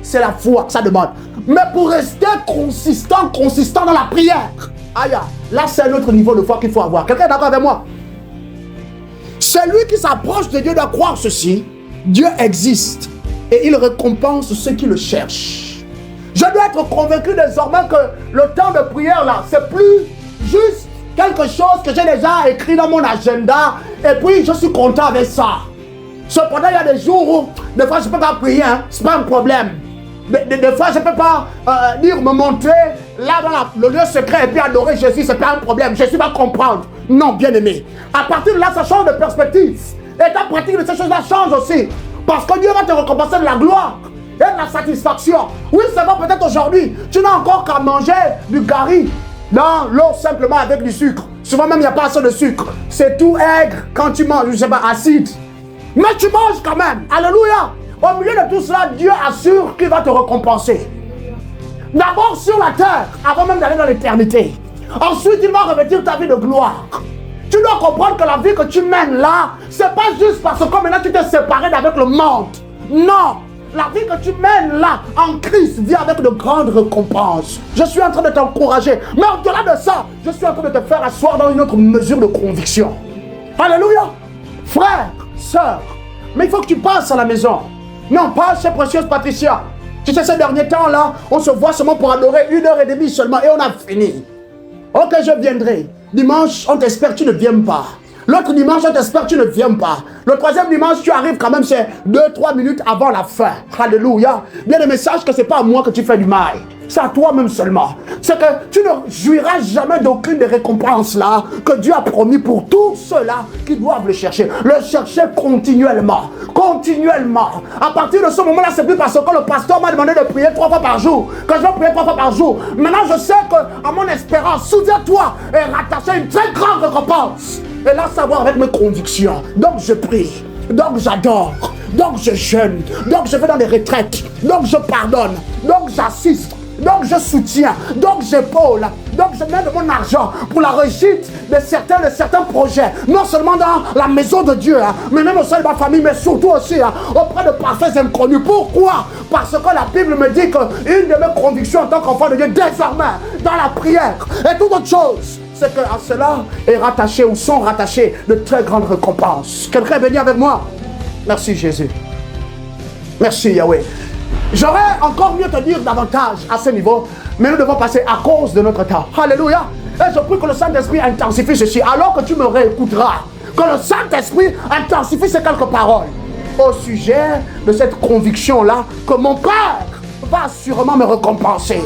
c'est la foi que ça demande. Mais pour rester consistant dans la prière, aïe, là c'est un autre niveau de foi qu'il faut avoir. Quelqu'un est d'accord avec moi? Celui qui s'approche de Dieu doit croire ceci: Dieu existe et il récompense ceux qui le cherchent. Je dois être convaincu désormais que le temps de prière là, c'est plus juste quelque chose que j'ai déjà écrit dans mon agenda et puis je suis content avec ça. Cependant, il y a des jours où, des fois, je ne peux pas prier, hein, c'est pas un problème. Des fois, je ne peux pas dire me montrer là dans le lieu secret et puis adorer Jésus, c'est pas un problème. Jésus va comprendre. Non, bien aimé. À partir de là, ça change de perspective. Et ta pratique de ces choses-là change aussi. Parce que Dieu va te récompenser de la gloire et de la satisfaction. Oui, c'est bon, peut-être aujourd'hui, tu n'as encore qu'à manger du gari dans l'eau simplement avec du sucre. Souvent même, il n'y a pas assez de sucre. C'est tout aigre quand tu manges, je ne sais pas, acide. Mais tu manges quand même. Alléluia. Au milieu de tout cela, Dieu assure qu'il va te récompenser. D'abord sur la terre, avant même d'aller dans l'éternité. Ensuite, il va revêtir ta vie de gloire. Tu dois comprendre que la vie que tu mènes là, c'est pas juste parce que maintenant tu t'es séparé d'avec le monde. Non. La vie que tu mènes là, en Christ, vient avec de grandes récompenses. Je suis en train de t'encourager. Mais au-delà de ça, je suis en train de te faire asseoir dans une autre mesure de conviction. Alléluia. Frère, sœur, mais il faut que tu passes à la maison. Non, pas chez précieuse Patricia. Tu sais, ces derniers temps-là, on se voit seulement pour adorer 1h30 seulement et on a fini. Ok, je viendrai. Dimanche, on t'espère, tu ne viens pas. L'autre dimanche, on t'espère, tu ne viens pas. Le troisième dimanche, tu arrives quand même, c'est 2-3 minutes avant la fin. Alléluia. Bien, le message que ce n'est pas à moi que tu fais du mal. C'est à toi-même seulement. C'est que tu ne jouiras jamais d'aucune des récompenses là que Dieu a promis pour tous ceux-là qui doivent le chercher. Le chercher continuellement. Continuellement. À partir de ce moment-là, c'est plus parce que le pasteur m'a demandé de prier 3 fois par jour. Que je vais prier 3 fois par jour. Maintenant, je sais qu'à mon espérance, souviens-toi, est rattachée une très grande récompense. Et là, savoir avec mes convictions. Donc, je prie. Donc, j'adore. Donc, je jeûne. Donc, je vais dans les retraites. Donc, je pardonne. Donc, j'assiste. Donc je soutiens, donc j'épaule, donc je mets de mon argent pour la réussite de certains projets, non seulement dans la maison de Dieu, hein, mais même au sein de ma famille, mais surtout aussi hein, auprès de parfaits inconnus. Pourquoi? Parce que la Bible me dit qu'une de mes convictions en tant qu'enfant de Dieu, désormais, dans la prière et toute autre chose, c'est qu'à cela est rattaché ou sont rattachées de très grandes récompenses. Quelqu'un est béni avec moi? Merci Jésus. Merci Yahweh. J'aurais encore mieux te dire davantage à ce niveau, mais nous devons passer à cause de notre temps. Alléluia. Et je prie que le Saint-Esprit intensifie ceci, alors que tu me réécouteras. Que le Saint-Esprit intensifie ces quelques paroles au sujet de cette conviction-là, que mon Père va sûrement me récompenser.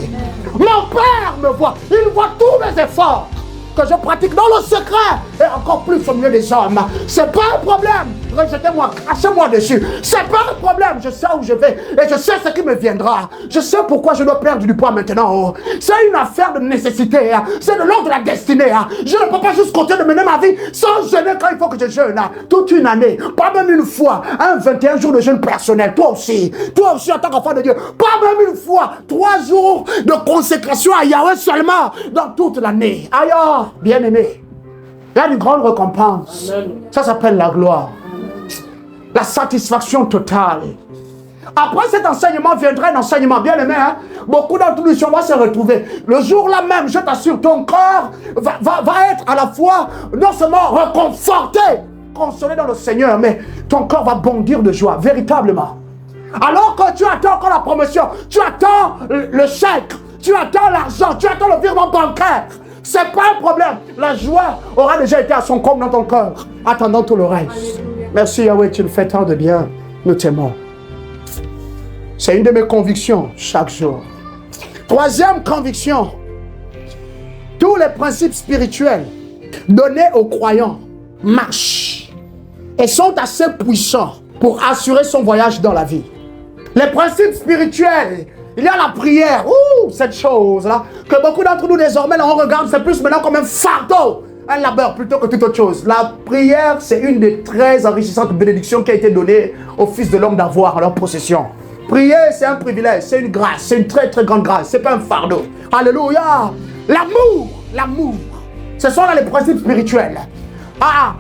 Mon Père me voit, il voit tous mes efforts que je pratique dans le secret et encore plus au milieu des hommes. C'est pas un problème. rejetez-moi, crachez-moi dessus. C'est pas un problème, je sais où je vais et je sais ce qui me viendra. Je sais pourquoi je dois perdre du poids maintenant. Oh. C'est une affaire de nécessité, hein. C'est de l'ordre de la destinée. Hein. Je ne peux pas juste continuer de mener ma vie sans jeûner quand il faut que je jeûne. Hein. Toute une année, pas même une fois, un 21 jours de jeûne personnel. Toi aussi en tant qu'enfant de Dieu, pas même une fois, 3 jours de consécration à Yahweh seulement dans toute l'année. Aïe, bien aimé. Il y a une grande récompense. Amen. Ça s'appelle la gloire. Amen. La satisfaction totale. Après cet enseignement viendra un enseignement bien aimé. Hein? Beaucoup d'entre nous vont se retrouver. Le jour-là même, je t'assure, ton corps va être à la fois non seulement reconforté, consolé dans le Seigneur, mais ton corps va bondir de joie, véritablement. Alors que tu attends encore la promotion, tu attends le chèque, tu attends l'argent, tu attends le virement bancaire. C'est pas un problème. La joie aura déjà été à son comble dans ton cœur, attendant tout le reste. Merci Yahweh, tu le fais tant de bien. Nous t'aimons. C'est une de mes convictions chaque jour. Troisième conviction. Tous les principes spirituels donnés aux croyants marchent et sont assez puissants pour assurer son voyage dans la vie. Les principes spirituels. Il y a la prière, cette chose-là, que beaucoup d'entre nous désormais, là, on regarde, c'est plus maintenant comme un fardeau, un labeur plutôt que toute autre chose. La prière, c'est une des très enrichissantes bénédictions qui a été donnée aux fils de l'homme d'avoir en leur possession. Prier, c'est un privilège, c'est une grâce, c'est une très très grande grâce, c'est pas un fardeau. Alléluia. L'amour, ce sont là les principes spirituels.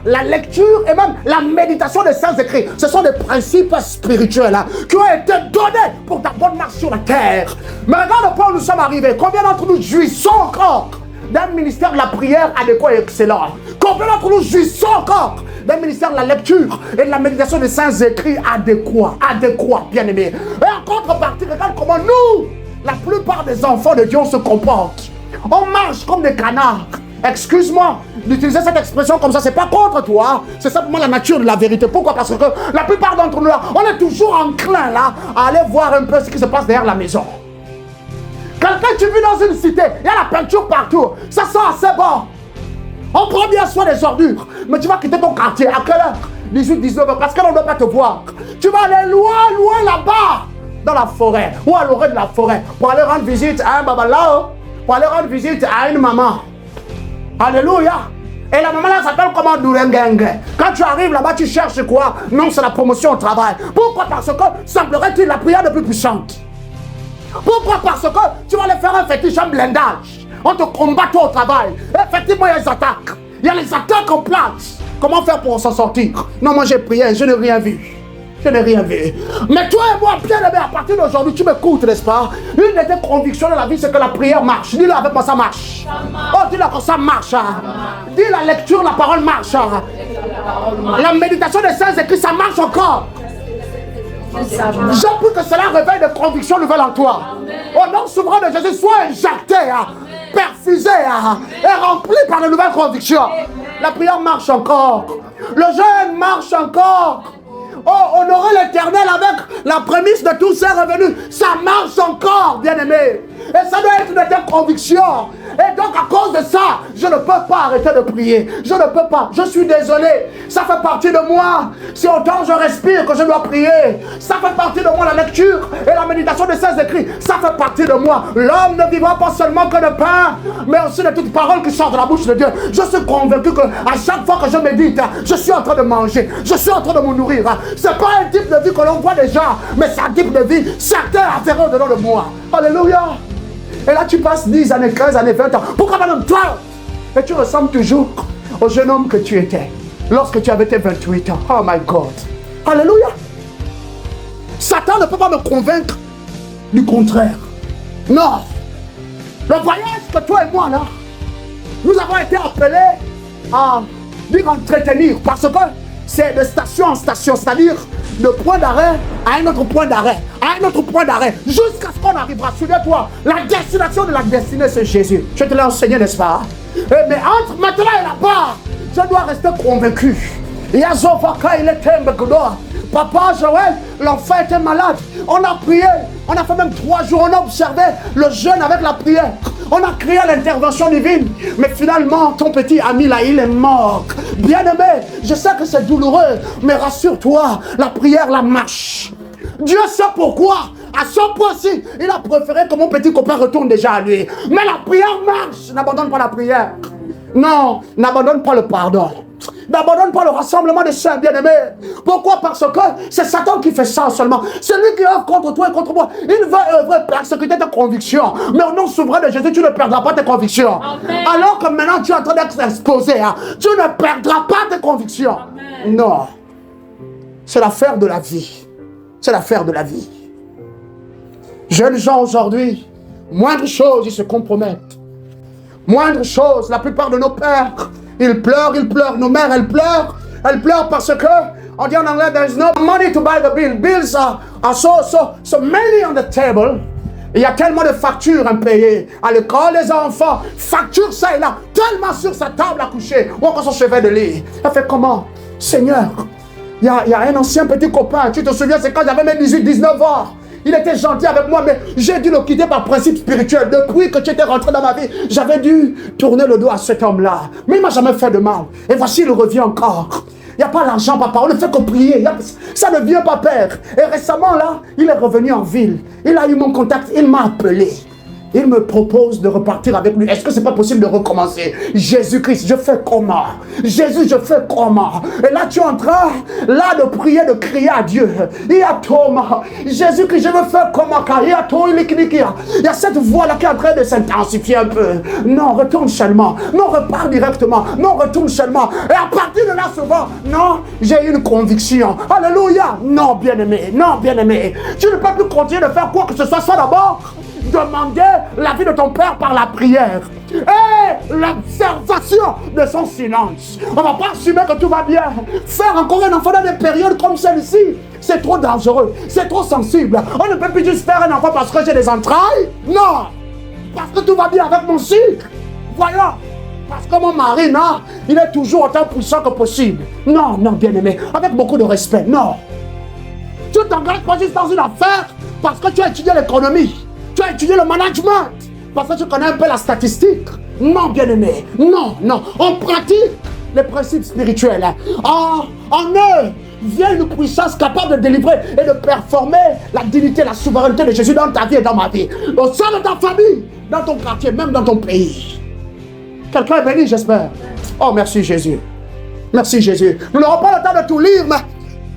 La lecture et même la méditation des saints écrits, ce sont des principes spirituels qui ont été donnés pour ta bonne marche sur la terre. Mais regarde où nous sommes arrivés. Combien d'entre nous jouissons encore d'un ministère de la prière adéquat et excellent? Combien d'entre nous jouissons encore d'un ministère de la lecture et de la méditation des saints écrits adéquat, bien aimé? Et en contrepartie, regarde comment nous, la plupart des enfants de Dieu, on se comporte. On marche comme des canards. Excuse-moi d'utiliser cette expression comme ça, c'est pas contre toi, c'est simplement la nature de la vérité. Pourquoi? Parce que la plupart d'entre nous là, on est toujours enclin là à aller voir un peu ce qui se passe derrière la maison. Quelqu'un, tu vis dans une cité, il y a la peinture partout, ça sent assez bon. On prend bien soin des ordures, mais tu vas quitter ton quartier à quelle heure? 18, 19 heures, parce qu'on ne doit pas te voir. Tu vas aller loin là-bas, dans la forêt, ou à l'orée de la forêt, pour aller rendre visite à un babalao, pour aller rendre visite à une maman. Alléluia. Et la maman là s'appelle comment? Dourengenge. Quand tu arrives là-bas, tu cherches quoi? Non, c'est la promotion au travail. Pourquoi? Parce que semblerait-il la prière de plus puissante. Pourquoi? Parce que tu vas aller faire un fétiche, un blindage. On te combat toi au travail. Effectivement, il y a les attaques. Il y a les attaques en place. Comment faire pour s'en sortir? Non, moi j'ai prié, je n'ai rien vu. Je n'ai rien vu. Mais toi et moi, bien aimé, à partir d'aujourd'hui, tu m'écoutes, n'est-ce pas? Une de tes convictions de la vie, c'est que la prière marche. Dis-le avec moi, ça marche. Oh, dis-le que ça marche. Dis la lecture, la parole marche. La méditation des saints écrits, ça marche encore. Je prie que cela réveille des convictions nouvelles en toi. Au nom souverain de Jésus, sois injecté, perfusé et rempli par de nouvelles convictions. La prière marche encore. Le jeûne marche encore. Oh, honorer l'Éternel avec la prémisse de tous ses revenus, ça marche encore, bien-aimé. Et ça doit être de tes convictions. Et donc, à cause de ça, je ne peux pas arrêter de prier. Je ne peux pas. Je suis désolé. Ça fait partie de moi. C'est autant je respire que je dois prier. Ça fait partie de moi, la lecture et la méditation de ces écrits. Ça fait partie de moi. L'homme ne vivra pas seulement que de pain, mais aussi de toute parole qui sort de la bouche de Dieu. Je suis convaincu qu'à chaque fois que je médite, je suis en train de manger. Je suis en train de me nourrir. C'est pas un type de vie que l'on voit déjà, mais c'est un type de vie certain à faire au-dedans de moi. Alléluia. Et là, tu passes 10 années, 15 années, 20 ans. Pourquoi même toi? Et tu ressembles toujours au jeune homme que tu étais lorsque tu avais tes 28 ans. Oh my God. Alléluia. Satan ne peut pas me convaincre du contraire. Non. Le voyage que toi et moi, là, nous avons été appelés à dire entretenir. Parce que c'est de station en station, c'est-à-dire de point d'arrêt à un autre point d'arrêt, à un autre point d'arrêt, jusqu'à ce qu'on arrivera. Souviens-toi, la destination de la destinée, c'est Jésus. Je te l'ai enseigné, n'est-ce pas? Mais entre maintenant et là-bas, je dois rester convaincu. Papa Joël, l'enfant était malade. On a prié. On a fait même 3 jours. On a observé le jeûne avec la prière. On a crié à l'intervention divine. Mais finalement, ton petit ami là, il est mort. Bien-aimé, je sais que c'est douloureux, mais rassure-toi, la prière, la marche. Dieu sait pourquoi. À son point-ci, il a préféré que mon petit copain retourne déjà à lui. Mais la prière marche. N'abandonne pas la prière. Non, n'abandonne pas le pardon. N'abandonne pas le rassemblement des saints bien-aimés. Pourquoi? Parce que c'est Satan qui fait ça seulement. C'est lui qui œuvre contre toi et contre moi. Il veut œuvrer, persécuter tes convictions. Mais au nom souverain de Jésus, tu ne perdras pas tes convictions. Amen. Alors que maintenant tu es en train d'être exposé, hein, tu ne perdras pas tes convictions. Amen. Non. C'est l'affaire de la vie. C'est l'affaire de la vie. Jeunes gens aujourd'hui, moindre chose, ils se compromettent. Moindre chose, la plupart de nos pères, ils pleurent. Nos mères, elles pleurent parce que, on dit en anglais, there's no money to buy the bill. Bills are so many on the table. Il y a tellement de factures impayées. À l'école, les enfants, factures ça et là, tellement sur sa table à coucher, ou encore son chevet de lit. Elle fait comment? Seigneur, il y a un ancien petit copain, tu te souviens, c'est quand j'avais même 18-19 ans. Il était gentil avec moi, mais j'ai dû le quitter par principe spirituel. Depuis que tu étais rentré dans ma vie, j'avais dû tourner le dos à cet homme-là. Mais il ne m'a jamais fait de mal. Et voici, il revient encore. Il n'y a pas l'argent, papa. On ne fait que prier. Ça ne vient pas, père. Et récemment, là, il est revenu en ville. Il a eu mon contact. Il m'a appelé. Il me propose de repartir avec lui. Est-ce que c'est pas possible de recommencer? Jésus-Christ, je fais comment? Jésus, je fais comment? Et là, tu es en train, là, de prier, de crier à Dieu. Il y a Thomas. Jésus-Christ, je veux faire comment? Car il y a Thomas, il y a cette voix-là qui est en train de s'intensifier un peu. Non, retourne seulement. Non, repars directement. Non, retourne seulement. Et à partir de là, souvent, non, j'ai une conviction. Alléluia. Non, bien-aimé. Non, bien-aimé. Tu ne peux plus continuer de faire quoi que ce soit. Soit d'abord demander la vie de ton père par la prière et l'observation de son silence. On ne va pas assumer que tout va bien. Faire encore un enfant dans des périodes comme celle-ci, c'est trop dangereux, c'est trop sensible. On ne peut plus juste faire un enfant parce que j'ai des entrailles. Non, parce que tout va bien avec mon sucre. Voilà. Parce que mon mari, non, il est toujours autant puissant que possible. Non, non, bien-aimé, avec beaucoup de respect, non. Tu ne t'engages pas juste dans une affaire parce que tu as étudié l'économie. Tu as étudié le management parce que tu connais un peu la statistique. Non, bien-aimé. Non, non. On pratique les principes spirituels. En eux vient une puissance capable de délivrer et de performer la dignité, la souveraineté de Jésus dans ta vie et dans ma vie. Au sein de ta famille, dans ton quartier, même dans ton pays. Quelqu'un est béni, j'espère. Oh, merci Jésus. Merci Jésus. Nous n'aurons pas le temps de tout lire, mais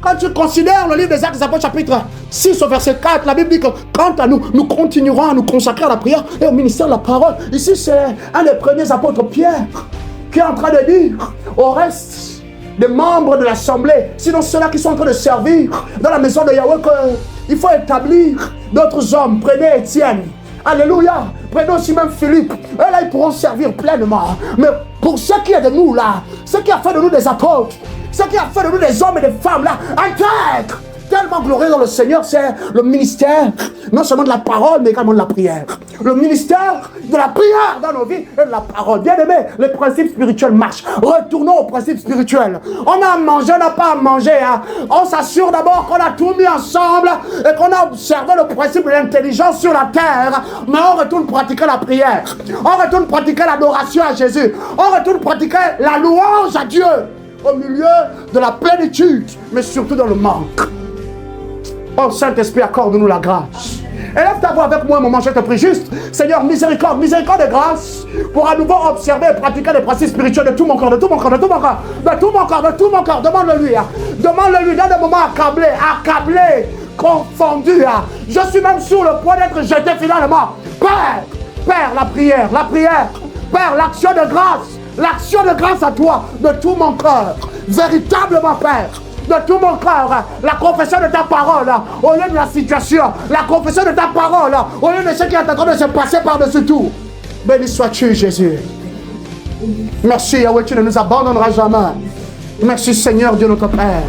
quand tu considères le livre des Actes des Apôtres, chapitre 6 au verset 4, la Bible dit que quant à nous, nous continuerons à nous consacrer à la prière et au ministère de la parole. Ici, c'est un des premiers apôtres, Pierre, qui est en train de dire au reste des membres de l'assemblée, sinon ceux-là qui sont en train de servir dans la maison de Yahweh, qu'il faut établir d'autres hommes. Prenez Étienne. Alléluia. Prenez aussi même Philippe. Et là, ils pourront servir pleinement. Mais pour ce qui est de nous, là, ce qui a fait de nous des apôtres, ce qui a fait de nous des hommes et des femmes là, intègres, tellement glorieux dans le Seigneur, c'est le ministère, non seulement de la parole, mais également de la prière. Le ministère de la prière dans nos vies et de la parole. Bien aimé, les principes spirituels marchent. Retournons aux principes spirituels. On a à manger, on n'a pas à manger. Hein. On s'assure d'abord qu'on a tout mis ensemble et qu'on a observé le principe de l'intelligence sur la terre. Mais on retourne pratiquer la prière. On retourne pratiquer l'adoration à Jésus. On retourne pratiquer la louange à Dieu. Au milieu de la plénitude, mais surtout dans le manque. Oh Saint-Esprit, accorde-nous la grâce. Élève ta voix avec moi un moment, je te prie juste. Seigneur, miséricorde, miséricorde et grâce pour à nouveau observer et pratiquer les principes spirituels de tout mon corps, de tout mon corps, de tout mon corps, de tout mon corps, de tout mon corps. Demande-le-lui. Hein. Demande-le-lui dans des moments accablés, confondus. Hein. Je suis même sur le point d'être jeté finalement. Père, la prière. Père, l'action de grâce. L'action de grâce à toi, de tout mon cœur, véritablement Père, de tout mon cœur, la confession de ta parole, au lieu de la situation, la confession de ta parole, au lieu de ce qui est en train de se passer par-dessus tout. Béni sois-tu, Jésus. Merci, Yahweh, tu ne nous abandonneras jamais. Merci, Seigneur Dieu notre Père.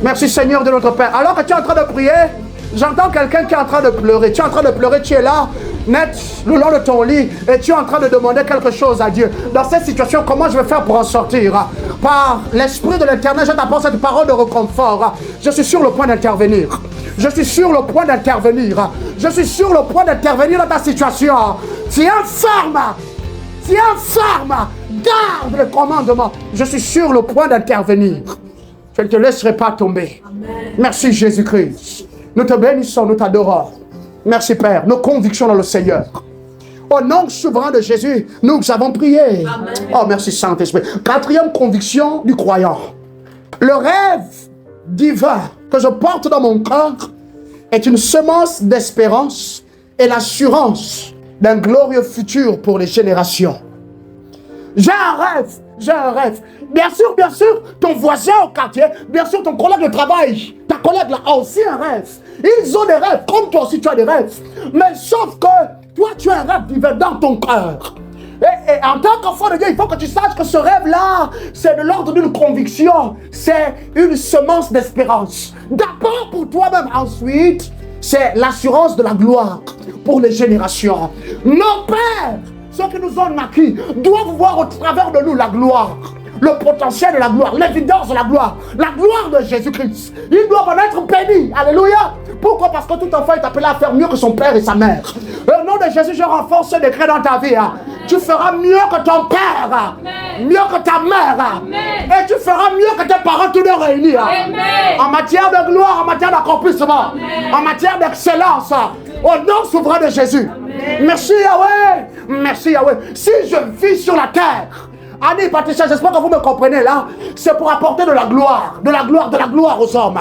Merci, Seigneur Dieu notre Père. Alors que tu es en train de prier, j'entends quelqu'un qui est en train de pleurer. Tu es en train de pleurer, tu es là, net, le long de ton lit, et tu es en train de demander quelque chose à Dieu. Dans cette situation, comment je vais faire pour en sortir? Par l'Esprit de l'Éternel, je t'apporte cette parole de réconfort. Je suis sur le point d'intervenir. Je suis sur le point d'intervenir. Je suis sur le point d'intervenir dans ta situation. Tu es ferme. Tu es ferme. Garde le commandement. Je suis sur le point d'intervenir. Je ne te laisserai pas tomber. Amen. Merci Jésus-Christ. Nous te bénissons, nous t'adorons. Merci Père. Nos convictions dans le Seigneur. Au nom souverain de Jésus, nous avons prié. Amen. Oh, merci Saint-Esprit. Quatrième conviction du croyant. Le rêve divin que je porte dans mon cœur est une semence d'espérance et l'assurance d'un glorieux futur pour les générations. J'ai un rêve. Bien sûr, ton voisin au quartier, bien sûr, ton collègue de travail, ta collègue là a aussi un rêve. Ils ont des rêves, comme toi aussi tu as des rêves. Mais sauf que toi, tu as un rêve divin dans ton cœur. Et en tant qu'enfant de Dieu, il faut que tu saches que ce rêve-là, c'est de l'ordre d'une conviction. C'est une semence d'espérance. D'abord pour toi-même, ensuite, c'est l'assurance de la gloire pour les générations. Nos pères, ceux qui nous ont naquis, doivent voir au travers de nous la gloire. Le potentiel de la gloire, l'évidence de la gloire de Jésus-Christ. Ils doivent en être bénis. Alléluia. Pourquoi? Parce que tout enfant est appelé à faire mieux que son père et sa mère. Au nom de Jésus, je renforce ce décret dans ta vie. Tu feras mieux que ton père, Amen. Mieux que ta mère, Amen. Et tu feras mieux que tes parents tous deux réunis. Amen. En matière de gloire, en matière d'accomplissement, en matière d'excellence, au nom souverain de Jésus. Amen. Merci Yahweh. Merci Yahweh. Si je vis sur la terre, Annie, Patricia, j'espère que vous me comprenez là. C'est pour apporter de la gloire aux hommes.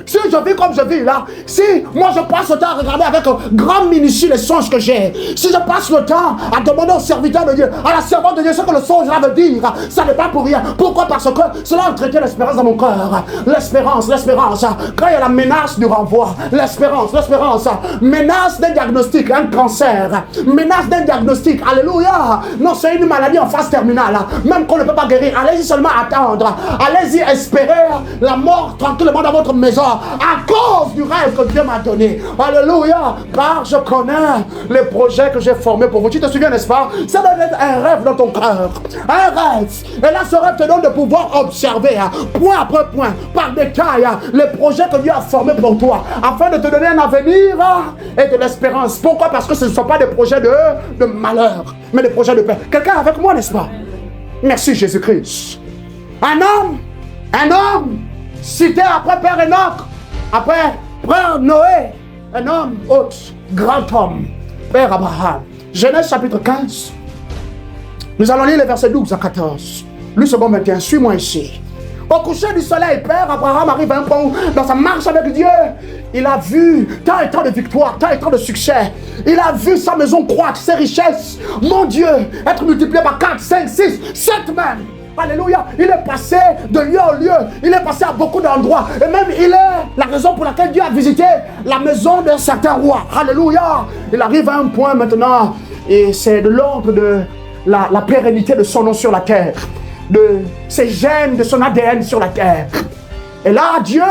Si je vis comme je vis là, si moi je passe le temps à regarder avec grande minutie les songes que j'ai, si je passe le temps à demander au serviteur de Dieu, à la servante de Dieu ce que le songe là veut dire, ça n'est pas pour rien. Pourquoi? Parce que cela entretient l'espérance dans mon cœur. L'espérance. Quand il y a la menace du renvoi, l'espérance. Menace d'un diagnostic, un cancer. Menace d'un diagnostic, alléluia. Non, c'est une maladie en phase terminale. Même qu'on ne peut pas guérir. Allez-y seulement attendre. Allez-y espérer la mort tranquillement dans votre maison. À cause du rêve que Dieu m'a donné. Alléluia. Car je connais les projets que j'ai formés pour vous. Tu te souviens, n'est-ce pas? Ça doit être un rêve dans ton cœur. Un rêve. Et là, ce rêve te donne de pouvoir observer, point après point, par détail, les projets que Dieu a formés pour toi, afin de te donner un avenir et de l'espérance. Pourquoi? Parce que ce ne sont pas des projets de malheur, mais des projets de paix. Quelqu'un avec moi, n'est-ce pas? Merci Jésus-Christ. Un homme, cité après Père Enoch, après Père Noé, un homme hôte, grand homme, Père Abraham. Genèse chapitre 15. Nous allons lire les versets 12 à 14. Lui, second 21, suis-moi ici. Au coucher du soleil, Père Abraham arrive à un point où, dans sa marche avec Dieu, il a vu tant et tant de victoires, tant et tant de succès. Il a vu sa maison croître, ses richesses, mon Dieu, être multipliées par 4, 5, 6, 7 même. Alléluia, il est passé de lieu en lieu, il est passé à beaucoup d'endroits, et même il est la raison pour laquelle Dieu a visité la maison d'un certain roi. Alléluia, il arrive à un point maintenant, et c'est de l'ordre de la pérennité de son nom sur la terre, de ses gènes, de son ADN sur la terre. Et là, Dieu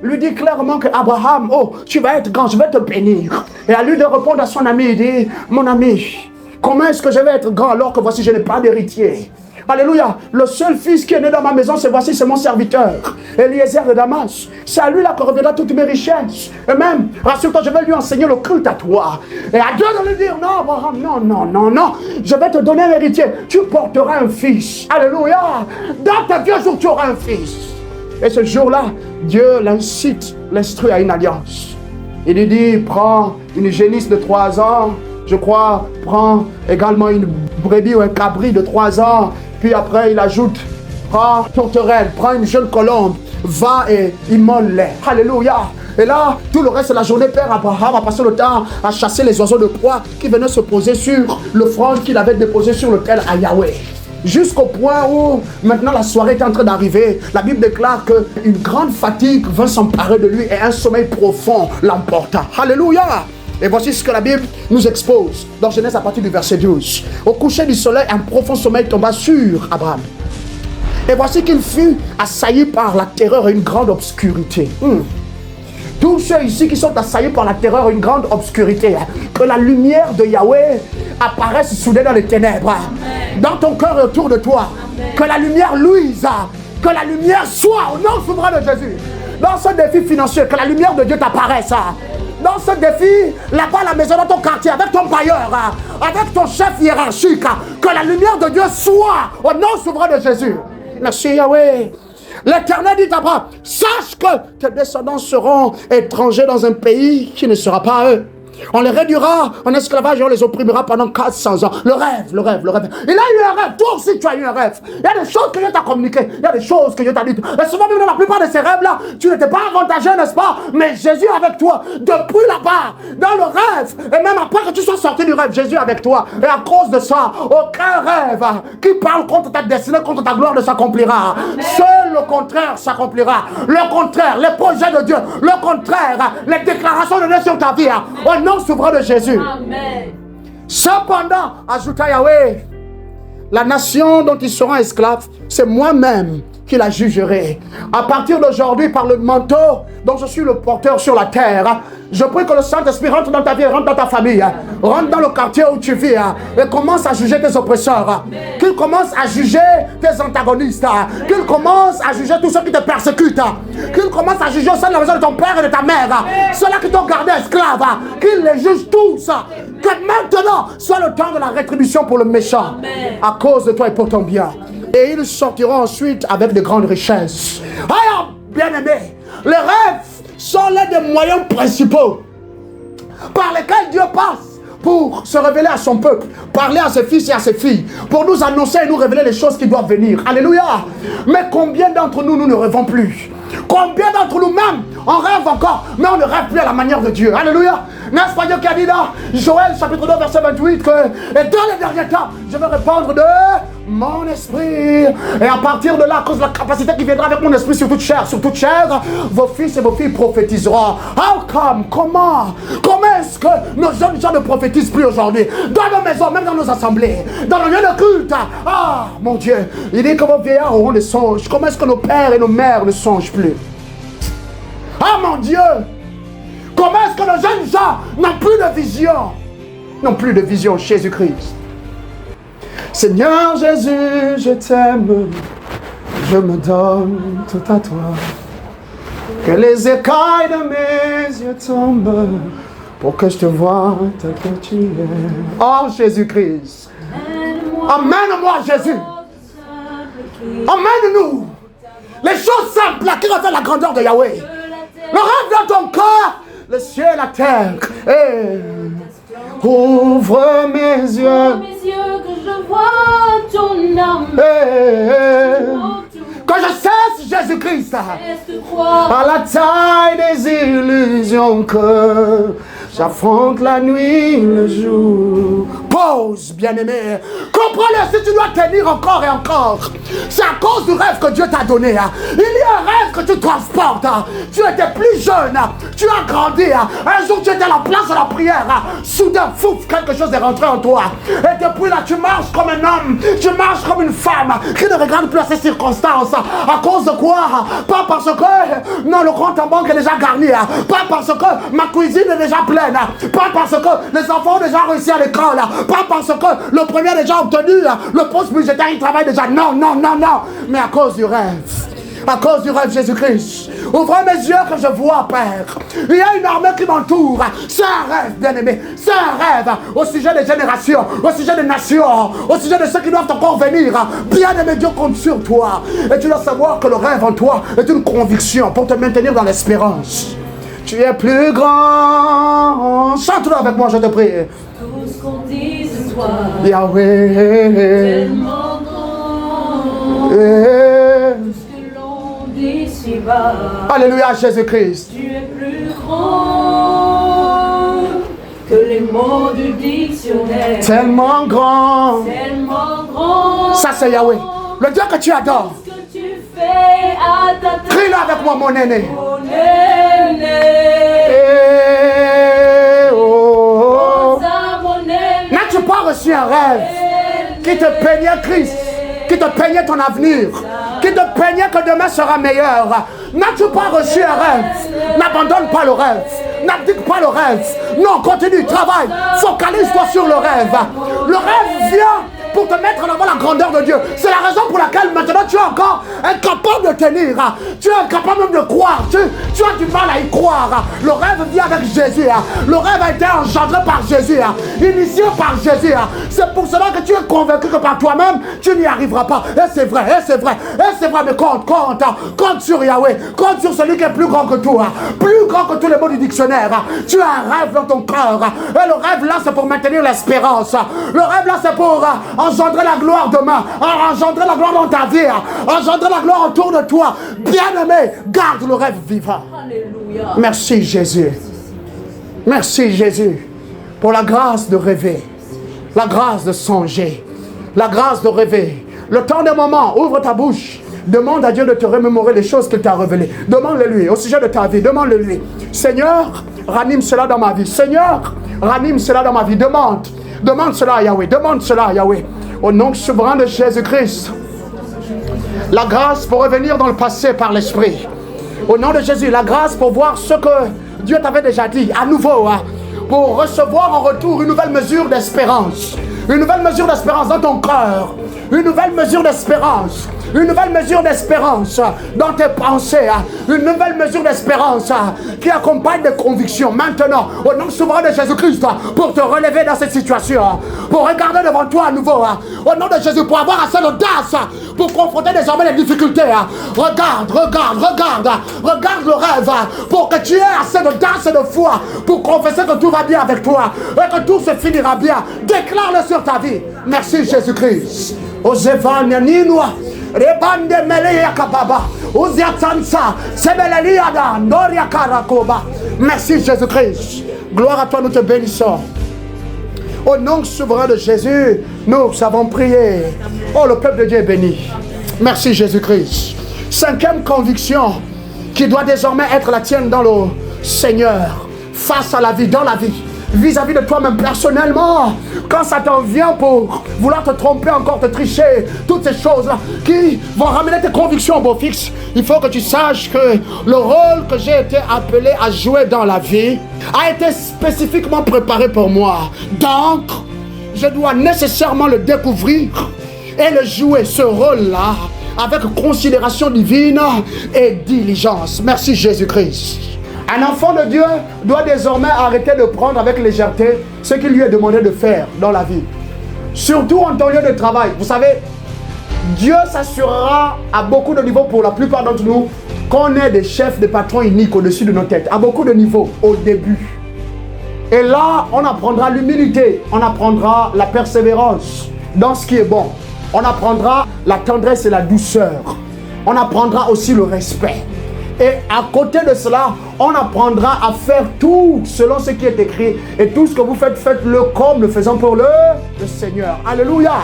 lui dit clairement que Abraham, oh, tu vas être grand, je vais te bénir. Et à lui de répondre à son ami, il dit, mon ami, comment est-ce que je vais être grand alors que voici je n'ai pas d'héritier? Alléluia. Le seul fils qui est né dans ma maison, c'est mon serviteur, Eliezer de Damas. C'est à lui là que reviendra toutes mes richesses. Et même, rassure-toi, je vais lui enseigner le culte à toi. Et à Dieu de lui dire, non, Abraham, non. Je vais te donner un héritier. Tu porteras un fils. Alléluia. Dans tes vieux jours, tu auras un fils. Et ce jour-là, Dieu l'incite, l'instruit à une alliance. Il lui dit, prends une génisse de 3 ans. Je crois, prends également une brebis ou un cabri de 3 ans. Puis après, il ajoute, prends tourterelle, prends une jeune colombe, va et immole-les. Alléluia. Et là, tout le reste de la journée, Père Abraham a passé le temps à chasser les oiseaux de proie qui venaient se poser sur l'offrande qu'il avait déposée sur l'autel à Yahweh. Jusqu'au point où, maintenant la soirée est en train d'arriver, la Bible déclare qu'une grande fatigue vint s'emparer de lui et un sommeil profond l'emporta. Alléluia. Et voici ce que la Bible nous expose dans Genèse à partir du verset 12. Au coucher du soleil, un profond sommeil tomba sur Abraham. Et voici qu'il fut assailli par la terreur et une grande obscurité. Tous ceux ici qui sont assaillis par la terreur et une grande obscurité, que la lumière de Yahweh apparaisse soudain dans les ténèbres. Amen. Dans ton cœur et autour de toi. Amen. Que la lumière luise. Que la lumière soit au nom souverain de Jésus. Dans ce défi financier, que la lumière de Dieu t'apparaisse. Dans lance ce défi là-bas à la maison, dans ton quartier, avec ton bailleur, avec ton chef hiérarchique, que la lumière de Dieu soit au nom souverain de Jésus. Merci Yahweh. L'Éternel dit à Abraham, sache que tes descendants seront étrangers dans un pays qui ne sera pas à eux. On les réduira en esclavage et on les opprimera pendant 400 ans. Le rêve. Il a eu un rêve. Toi aussi, tu as eu un rêve. Il y a des choses que Dieu t'a communiquées. Il y a des choses que Dieu t'a dites. Et souvent, même dans la plupart de ces rêves-là, tu n'étais pas avantagé, n'est-ce pas? Mais Jésus est avec toi. Depuis là-bas, dans le rêve, et même après que tu sois sorti du rêve, Jésus est avec toi. Et à cause de ça, aucun rêve qui parle contre ta destinée, contre ta gloire ne s'accomplira. Seul le contraire s'accomplira. Le contraire, les projets de Dieu. Le contraire, les déclarations de Dieu sur ta vie. Au nom souverain de Jésus. Amen. Cependant, ajouta Yahweh, la nation dont ils seront esclaves, c'est moi-même qui la jugerai. À partir d'aujourd'hui, par le manteau dont je suis le porteur sur la terre, je prie que le Saint-Esprit rentre dans ta vie, rentre dans ta famille, rentre dans le quartier où tu vis et commence à juger tes oppresseurs, qu'il commence à juger tes antagonistes, qu'il commence à juger tous ceux qui te persécutent, qu'il commence à juger au sein de la maison de ton père et de ta mère, ceux-là qui t'ont gardé esclave, qu'il les juge tous, que maintenant soit le temps de la rétribution pour le méchant, à cause de toi et pour ton bien. Et ils sortiront ensuite avec de grandes richesses. Alors, bien-aimés, les rêves sont l'un des moyens principaux par lesquels Dieu passe pour se révéler à son peuple, parler à ses fils et à ses filles, pour nous annoncer et nous révéler les choses qui doivent venir. Alléluia. Mais combien d'entre nous, nous ne rêvons plus? Combien d'entre nous-mêmes, on rêve encore, mais on ne rêve plus à la manière de Dieu? Alléluia. N'est-ce pas Dieu qui a dit dans Joël chapitre 2 verset 28 que et dans les derniers temps, je vais répandre de mon esprit. Et à partir de là, à cause de la capacité qui viendra avec mon esprit sur toute chair, vos fils et vos filles prophétiseront. Comment est-ce que nos jeunes gens ne prophétisent plus aujourd'hui? Dans nos maisons, même dans nos assemblées, dans nos lieux de culte. Ah, mon Dieu, il dit que vos vieillards auront des songes. Comment est-ce que nos pères et nos mères ne songent plus? Ah, mon Dieu! Comment est-ce que nos jeunes gens n'ont plus de vision? N'ont plus de vision, Jésus-Christ. Seigneur Jésus, je t'aime, je me donne tout à toi. Que les écailles de mes yeux tombent pour que je te voie tel que tu es. Oh Jésus-Christ. Emmène-moi Jésus. Emmène-nous. Les choses simples là, qui révèlent la grandeur de Yahweh. Le rêve dans ton corps, le ciel et la terre. Hey. Ouvre mes yeux. Que je vois ton âme. Hey. Que je cesse Jésus-Christ à la taille des illusions que j'affronte la nuit, le jour. Pause, bien-aimé. Comprends-le, si tu dois tenir encore et encore, c'est à cause du rêve que Dieu t'a donné. Il y a un rêve que tu transportes. Tu étais plus jeune, tu as grandi. Un jour, tu étais à la place de la prière. Soudain, fouf, quelque chose est rentré en toi. Et depuis là, tu marches comme un homme, tu marches comme une femme qui ne regarde plus à ces circonstances. À cause de quoi? Pas parce que non, le compte en banque est déjà garni. Pas parce que ma cuisine est déjà pleine. Pas parce que les enfants ont déjà réussi à l'école. Pas parce que le premier a déjà obtenu le poste budgétaire, il travaille déjà. Non. Mais à cause du rêve. À cause du rêve Jésus-Christ. Ouvre mes yeux que je vois, Père. Il y a une armée qui m'entoure. C'est un rêve, bien-aimé. C'est un rêve au sujet des générations, au sujet des nations, au sujet de ceux qui doivent encore venir. Bien-aimé, Dieu compte sur toi. Et tu dois savoir que le rêve en toi est une conviction pour te maintenir dans l'espérance. Tu es plus grand. Chante-le avec moi, je te prie. Tout ce qu'on dit ce soir, Yahweh, tellement grand. Tout ce que l'on dit ici-bas. Alléluia, Jésus-Christ. Tu es plus grand que les mots du dictionnaire. Tellement grand. Tellement grand. Ça, c'est Yahweh. Le Dieu que tu adores. Ce que tu fais à ta tête. Crie-le avec moi, mon aîné. Mon aîné. N'as-tu pas reçu un rêve qui te peignait Christ, qui te peignait ton avenir, qui te peignait que demain sera meilleur? N'as-tu pas reçu un rêve? N'abandonne pas le rêve, n'abdique pas le rêve. Non, continue, travaille, focalise-toi sur le rêve. Le rêve vient pour te mettre en avant la grandeur de Dieu. C'est la raison pour laquelle maintenant tu es encore incapable de tenir. Tu es incapable même de croire. Tu as du mal à y croire. Le rêve vient avec Jésus. Le rêve a été engendré par Jésus. Initié par Jésus. C'est pour cela que tu es convaincu que par toi-même, tu n'y arriveras pas. Et c'est vrai, mais compte sur Yahweh. Compte sur celui qui est plus grand que toi. Plus grand que tous les mots du dictionnaire. Tu as un rêve dans ton cœur. Et le rêve là, c'est pour maintenir l'espérance. Le rêve là, c'est pour engendrer la gloire demain. Engendrer la gloire dans ta vie. Engendrer la gloire autour de toi. Bien-aimé, garde le rêve vivant. Alléluia. Merci Jésus. Merci Jésus pour la grâce de rêver. La grâce de songer. La grâce de rêver. Le temps des moments, ouvre ta bouche. Demande à Dieu de te remémorer les choses qu'il t'a révélées. Demande-le-lui au sujet de ta vie. Demande-le-lui. Seigneur, ranime cela dans ma vie. Seigneur, ranime cela dans ma vie. Demande cela à Yahweh. Demande cela à Yahweh. Au nom souverain de Jésus-Christ. La grâce pour revenir dans le passé par l'Esprit. Au nom de Jésus, la grâce pour voir ce que Dieu t'avait déjà dit à nouveau. Pour recevoir en retour une nouvelle mesure d'espérance. Une nouvelle mesure d'espérance dans ton cœur. Une nouvelle mesure d'espérance. Une nouvelle mesure d'espérance dans tes pensées. Une nouvelle mesure d'espérance qui accompagne des convictions. Maintenant, au nom souverain de Jésus-Christ, pour te relever dans cette situation. Pour regarder devant toi à nouveau. Au nom de Jésus, pour avoir assez d'audace. Pour confronter désormais les difficultés. Regarde le rêve. Pour que tu aies assez d'audace et de foi. Pour confesser que tout va bien avec toi. Et que tout se finira bien. Déclare-le sur ta vie. Merci Jésus-Christ. Rebande meleya kababa, uziatansa, sebeleliada, noria karakoba. Merci Jésus-Christ. Gloire à toi, nous te bénissons. Au nom souverain de Jésus, nous avons prié. Oh, le peuple de Dieu est béni. Merci Jésus-Christ. Cinquième conviction qui doit désormais être la tienne dans le Seigneur, face à la vie, dans la vie. Vis-à-vis de toi-même personnellement, quand ça t'en vient pour vouloir te tromper encore, te tricher, toutes ces choses-là qui vont ramener tes convictions au beau fixe, il faut que tu saches que le rôle que j'ai été appelé à jouer dans la vie a été spécifiquement préparé pour moi. Donc, je dois nécessairement le découvrir et le jouer, ce rôle-là, avec considération divine et diligence. Merci Jésus-Christ. Un enfant de Dieu doit désormais arrêter de prendre avec légèreté ce qu'il lui est demandé de faire dans la vie. Surtout en ton lieu de travail. Vous savez, Dieu s'assurera à beaucoup de niveaux pour la plupart d'entre nous qu'on est des chefs, des patrons uniques au-dessus de nos têtes. À beaucoup de niveaux, au début. Et là, on apprendra l'humilité, on apprendra la persévérance dans ce qui est bon. On apprendra la tendresse et la douceur. On apprendra aussi le respect. Et à côté de cela, on apprendra à faire tout selon ce qui est écrit. Et tout ce que vous faites, faites-le comme le faisant pour le Seigneur. Alléluia.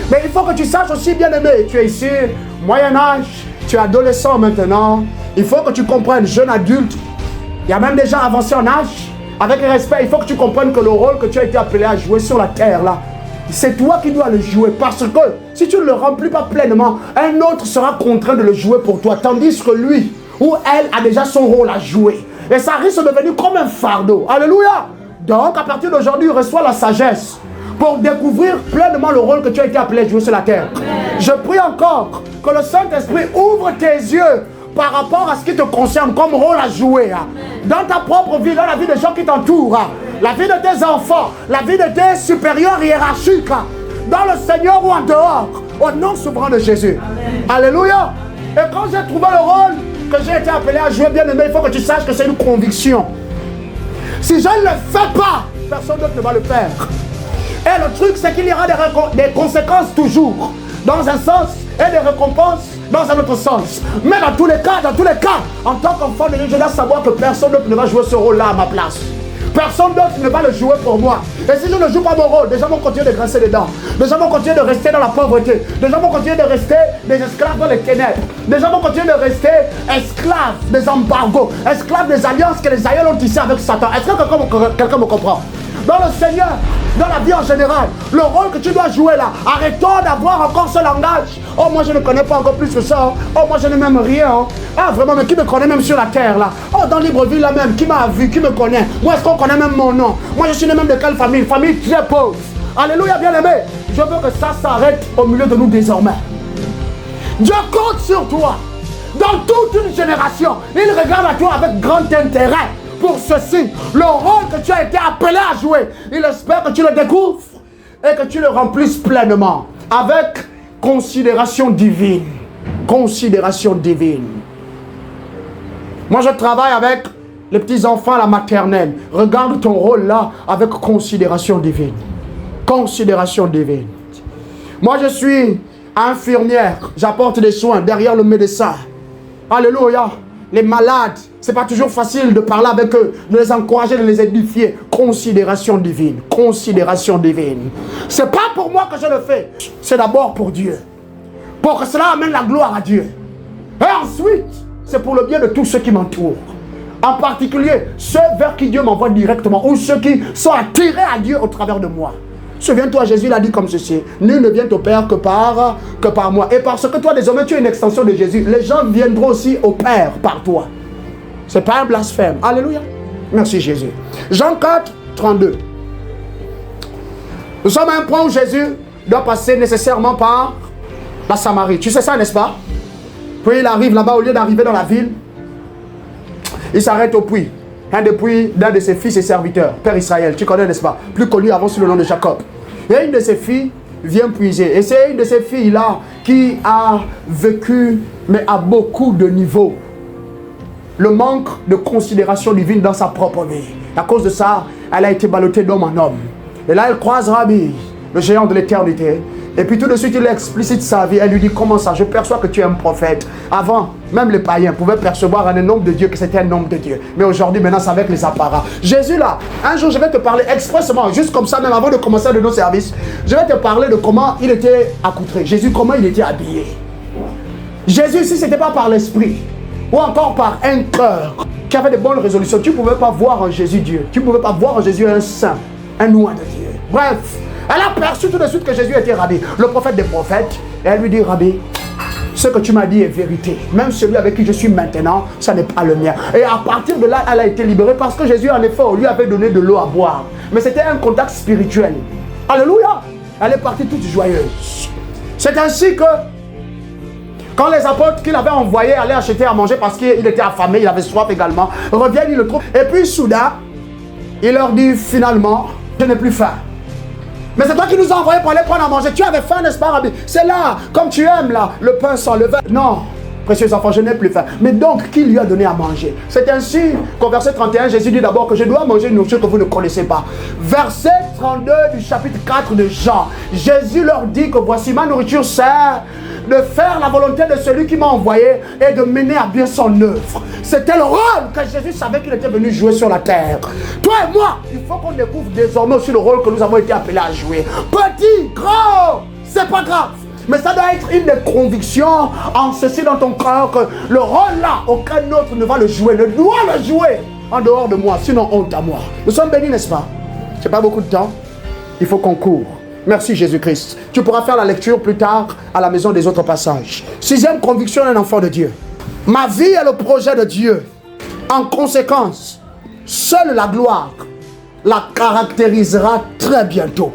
Mais il faut que tu saches aussi, bien-aimé, tu es ici, moyen âge, tu es adolescent maintenant. Il faut que tu comprennes, jeune adulte. Il y a même des gens avancés en âge. Avec respect, il faut que tu comprennes que le rôle que tu as été appelé à jouer sur la terre, là, c'est toi qui dois le jouer. Parce que si tu ne le remplis pas pleinement, un autre sera contraint de le jouer pour toi. Tandis que lui ou elle a déjà son rôle à jouer. Et ça risque de devenir comme un fardeau. Alléluia. Donc, à partir d'aujourd'hui, reçois la sagesse pour découvrir pleinement le rôle que tu as été appelé à jouer sur la terre. Amen. Je prie encore que le Saint-Esprit ouvre tes yeux par rapport à ce qui te concerne comme rôle à jouer. Amen. Dans ta propre vie, dans la vie des gens qui t'entourent, la vie de tes enfants, la vie de tes supérieurs hiérarchiques, dans le Seigneur ou en dehors, au nom souverain de Jésus. Amen. Alléluia. Et quand j'ai trouvé le rôle que j'ai été appelé à jouer, bien aimé, il faut que tu saches que c'est une conviction. Si je ne le fais pas, personne d'autre ne va le faire. Et le truc, c'est qu'il y aura des conséquences toujours, dans un sens, et des récompenses dans un autre sens. Mais dans tous les cas, en tant qu'enfant de Dieu, je dois savoir que personne d'autre ne va jouer ce rôle-là à ma place. Personne d'autre ne va le jouer pour moi. Et si je ne joue pas mon rôle, des gens vont continuer de grincer les dents. Des gens vont continuer de rester dans la pauvreté. Des gens vont continuer de rester des esclaves dans les ténèbres. Des gens vont continuer de rester esclaves des embargos. Esclaves des alliances que les aïeux ont tissées avec Satan. Est-ce que quelqu'un me comprend? Dans le Seigneur, dans la vie en général, le rôle que tu dois jouer là, arrêtons d'avoir encore ce langage. Oh, moi je ne connais pas encore plus que ça. Oh, moi je n'ai même rien. Ah, vraiment, mais qui me connaît même sur la terre là? Oh, dans Libreville là même, qui m'a vu, qui me connaît? Moi, est-ce qu'on connaît même mon nom? Moi, je suis né même de quelle famille? Famille très pauvre. Alléluia, bien-aimé. Je veux que ça s'arrête au milieu de nous désormais. Dieu compte sur toi. Dans toute une génération, il regarde à toi avec grand intérêt pour ceci. Le rôle que tu as été appelé à jouer, il espère que tu le découvres et que tu le remplisses pleinement avec considération divine. Considération divine. Moi, je travaille avec les petits-enfants à la maternelle. Regarde ton rôle là avec considération divine. Considération divine. Moi, je suis infirmière. J'apporte des soins derrière le médecin. Alléluia. Les malades, c'est pas toujours facile de parler avec eux, de les encourager, de les édifier. Considération divine. Considération divine. C'est pas pour moi que je le fais. C'est d'abord pour Dieu. Pour que cela amène la gloire à Dieu. Et ensuite, c'est pour le bien de tous ceux qui m'entourent. En particulier, ceux vers qui Dieu m'envoie directement, ou ceux qui sont attirés à Dieu au travers de moi. Souviens-toi, Jésus l'a dit comme ceci: nul ne vient au Père que par moi. Et parce que toi, désormais, tu es une extension de Jésus, les gens viendront aussi au Père par toi. Ce n'est pas un blasphème. Alléluia. Merci Jésus. Jean 4, 32. Nous sommes à un point où Jésus doit passer nécessairement par la Samarie. Tu sais ça, n'est-ce pas? Puis il arrive là-bas, au lieu d'arriver dans la ville, il s'arrête au puits. Un des puits d'un de ses fils et serviteurs, Père Israël. Tu connais, n'est-ce pas? Plus connu avant sous le nom de Jacob. Et une de ses filles vient puiser. Et c'est une de ces filles-là qui a vécu, mais à beaucoup de niveaux, le manque de considération divine dans sa propre vie. À cause de ça, elle a été ballottée d'homme en homme. Et là, elle croise Rabbi, le géant de l'éternité. Et puis tout de suite, il explicite sa vie. Elle lui dit: comment ça? Je perçois que tu es un prophète. Avant, même les païens pouvaient percevoir en un homme de Dieu que c'était un homme de Dieu. Mais aujourd'hui, maintenant, c'est avec les apparats. Jésus là, un jour, je vais te parler expressément, juste comme ça, même avant de commencer de nos services. Je vais te parler de comment il était accoutré. Jésus, comment il était habillé. Jésus, si ce n'était pas par l'esprit, ou encore par un cœur qui avait de bonnes résolutions, tu ne pouvais pas voir en Jésus Dieu. Tu ne pouvais pas voir en Jésus un saint, un oint de Dieu. Bref. Elle a perçu tout de suite que Jésus était Rabbi, le prophète des prophètes. Et elle lui dit: Rabbi, ce que tu m'as dit est vérité. Même celui avec qui je suis maintenant, ça n'est pas le mien. Et à partir de là, elle a été libérée parce que Jésus, en effet, lui avait donné de l'eau à boire. Mais c'était un contact spirituel. Alléluia. Elle est partie toute joyeuse. C'est ainsi que, quand les apôtres qu'il avait envoyés allaient acheter à manger parce qu'il était affamé, il avait soif également, reviennent, ils le trouvent. Et puis soudain, il leur dit finalement: je n'ai plus faim. Mais c'est toi qui nous as envoyés pour aller prendre à manger. Tu avais faim, n'est-ce pas, Rabbi? C'est là, comme tu aimes là, le pain sans levain. Non, précieux enfants, je n'ai plus faim. Mais donc, qui lui a donné à manger? C'est ainsi qu'au verset 31, Jésus dit d'abord que je dois manger une nourriture que vous ne connaissez pas. Verset 32 du chapitre 4 de Jean, Jésus leur dit que voici ma nourriture, c'est de faire la volonté de celui qui m'a envoyé et de mener à bien son œuvre. C'était le rôle que Jésus savait qu'il était venu jouer sur la terre. Toi et moi, il faut qu'on découvre désormais aussi le rôle que nous avons été appelés à jouer. Petit, grand, c'est pas grave. Mais ça doit être une des convictions en ceci dans ton cœur, que le rôle là, aucun autre ne va le jouer, ne doit le jouer en dehors de moi, sinon honte à moi. Nous sommes bénis, n'est-ce pas? C'est pas beaucoup de temps. Il faut qu'on court. Merci Jésus-Christ. Tu pourras faire la lecture plus tard à la maison des autres passages. Sixième conviction d'un enfant de Dieu. Ma vie est le projet de Dieu. En conséquence, seule la gloire la caractérisera très bientôt.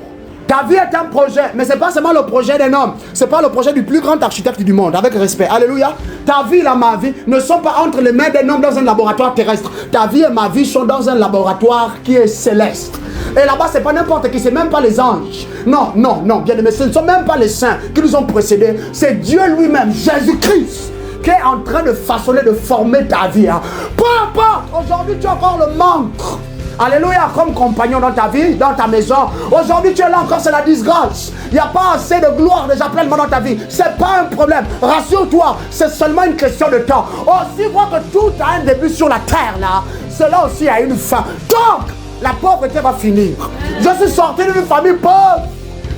Ta vie est un projet, mais ce n'est pas seulement le projet d'un homme. Ce n'est pas le projet du plus grand architecte du monde, avec respect. Alléluia. Ta vie et ma vie ne sont pas entre les mains d'un homme dans un laboratoire terrestre. Ta vie et ma vie sont dans un laboratoire qui est céleste. Et là-bas, ce n'est pas n'importe qui, ce n'est même pas les anges. Non, non, non, bien aimé, ce ne sont même pas les saints qui nous ont précédés. C'est Dieu lui-même, Jésus-Christ, qui est en train de façonner, de former ta vie. Hein. Peu importe, aujourd'hui tu as encore le manque. Alléluia, comme compagnon dans ta vie, dans ta maison. Aujourd'hui tu es là encore, c'est la disgrâce. Il n'y a pas assez de gloire déjà pleinement dans ta vie. Ce n'est pas un problème. Rassure-toi, c'est seulement une question de temps. Aussi vois que tout a un début sur la terre là, cela aussi a une fin. Donc, la pauvreté va finir. Je suis sorti d'une famille pauvre.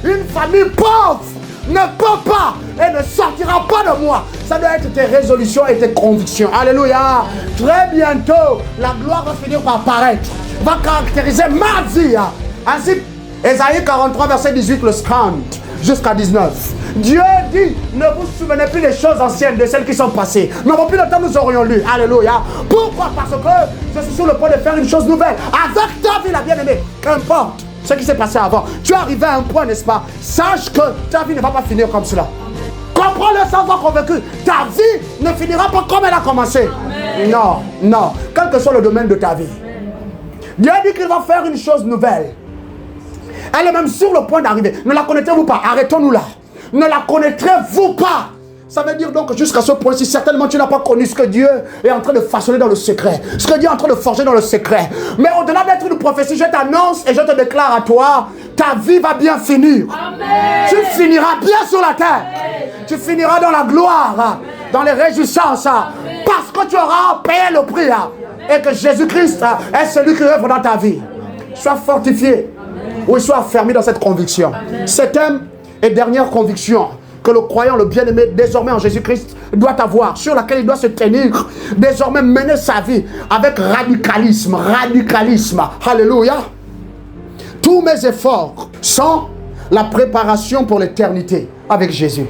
Une famille pauvre ne peut pas et ne sortira pas de moi. Ça doit être tes résolutions et tes convictions. Alléluia. Très bientôt, la gloire va finir par apparaître. Va caractériser ma vie. Ainsi, Ésaïe 43, verset 18 le scande jusqu'à 19. Dieu dit, ne vous souvenez plus des choses anciennes, de celles qui sont passées. N'avons plus le temps, nous aurions lu. Alléluia. Pourquoi? Parce que je suis sur le point de faire une chose nouvelle. Avec ta vie, la bien-aimée. Qu'importe. ce qui s'est passé avant. Tu es arrivé à un point, n'est-ce pas? Sache que ta vie ne va pas finir comme cela. Comprends-le sans être convaincu. Ta vie ne finira pas comme elle a commencé. Amen. Non, non. Quel que soit le domaine de ta vie. Dieu dit qu'il va faire une chose nouvelle. Elle est même sur le point d'arriver. Ne la connaîtrez-vous pas? Arrêtons-nous là. Ne la connaîtrez-vous pas? Ça veut dire donc que jusqu'à ce point-ci, certainement tu n'as pas connu ce que Dieu est en train de façonner dans le secret. Ce que Dieu est en train de forger dans le secret. Mais au-delà d'être une prophétie, je t'annonce et je te déclare à toi, ta vie va bien finir. Amen. Tu finiras bien sur la terre. Amen. Tu finiras dans la gloire, amen, dans les réjouissances. Amen. Parce que tu auras payé le prix. Et que Jésus-Christ est celui qui œuvre dans ta vie. Sois fortifié. Ou sois affermi dans cette conviction. Amen. Septième et dernière conviction que le croyant, le bien-aimé, désormais en Jésus-Christ, doit avoir, sur laquelle il doit se tenir, désormais mener sa vie avec radicalisme. Radicalisme. Alléluia. Tous mes efforts sont la préparation pour l'éternité avec Jésus.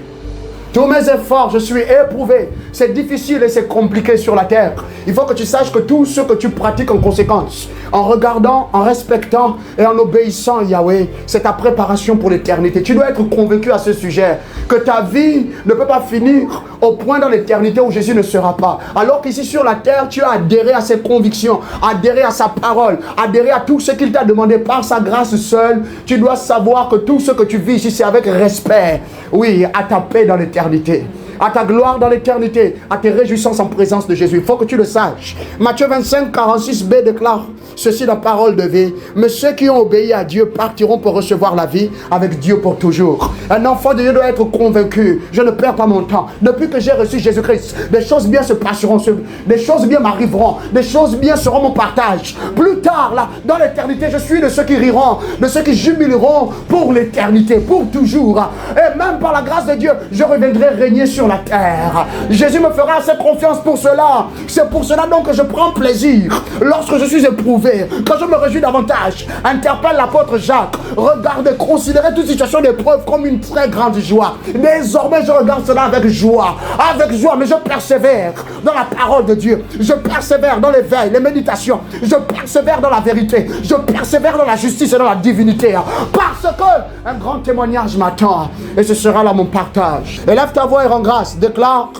Tous mes efforts, je suis éprouvé. C'est difficile et c'est compliqué sur la terre. Il faut que tu saches que tout ce que tu pratiques en conséquence, en regardant, en respectant et en obéissant Yahweh, c'est ta préparation pour l'éternité. Tu dois être convaincu à ce sujet que ta vie ne peut pas finir au point dans l'éternité où Jésus ne sera pas. Alors qu'ici sur la terre, tu as adhéré à ses convictions, adhéré à sa parole, adhéré à tout ce qu'il t'a demandé par sa grâce seule. Tu dois savoir que tout ce que tu vis ici, c'est avec respect. Oui, à ta paix dans l'éternité, à ta gloire dans l'éternité, à tes réjouissances en présence de Jésus. Il faut que tu le saches. Matthieu 25, 46b déclare ceci, la parole de vie. Mais ceux qui ont obéi à Dieu partiront pour recevoir la vie avec Dieu pour toujours. Un enfant de Dieu doit être convaincu. Je ne perds pas mon temps. Depuis que j'ai reçu Jésus-Christ, des choses bien se passeront, des choses bien m'arriveront, des choses bien seront mon partage. Plus tard, là, dans l'éternité, je suis de ceux qui riront, de ceux qui jubileront pour l'éternité, pour toujours. Et même par la grâce de Dieu, je reviendrai régner sur la terre. Jésus me fera assez confiance pour cela. C'est pour cela donc que je prends plaisir lorsque je suis éprouvé, quand je me réjouis davantage. Interpelle l'apôtre Jacques. Regardez, considérez toute situation d'épreuve comme une très grande joie. Désormais, je regarde cela avec joie. Avec joie, mais je persévère dans la parole de Dieu. Je persévère dans l'éveil, les méditations. Je persévère dans la vérité. Je persévère dans la justice et dans la divinité. Parce que un grand témoignage m'attend. Et ce sera là mon partage. Élève ta voix et rends grâce. Déclare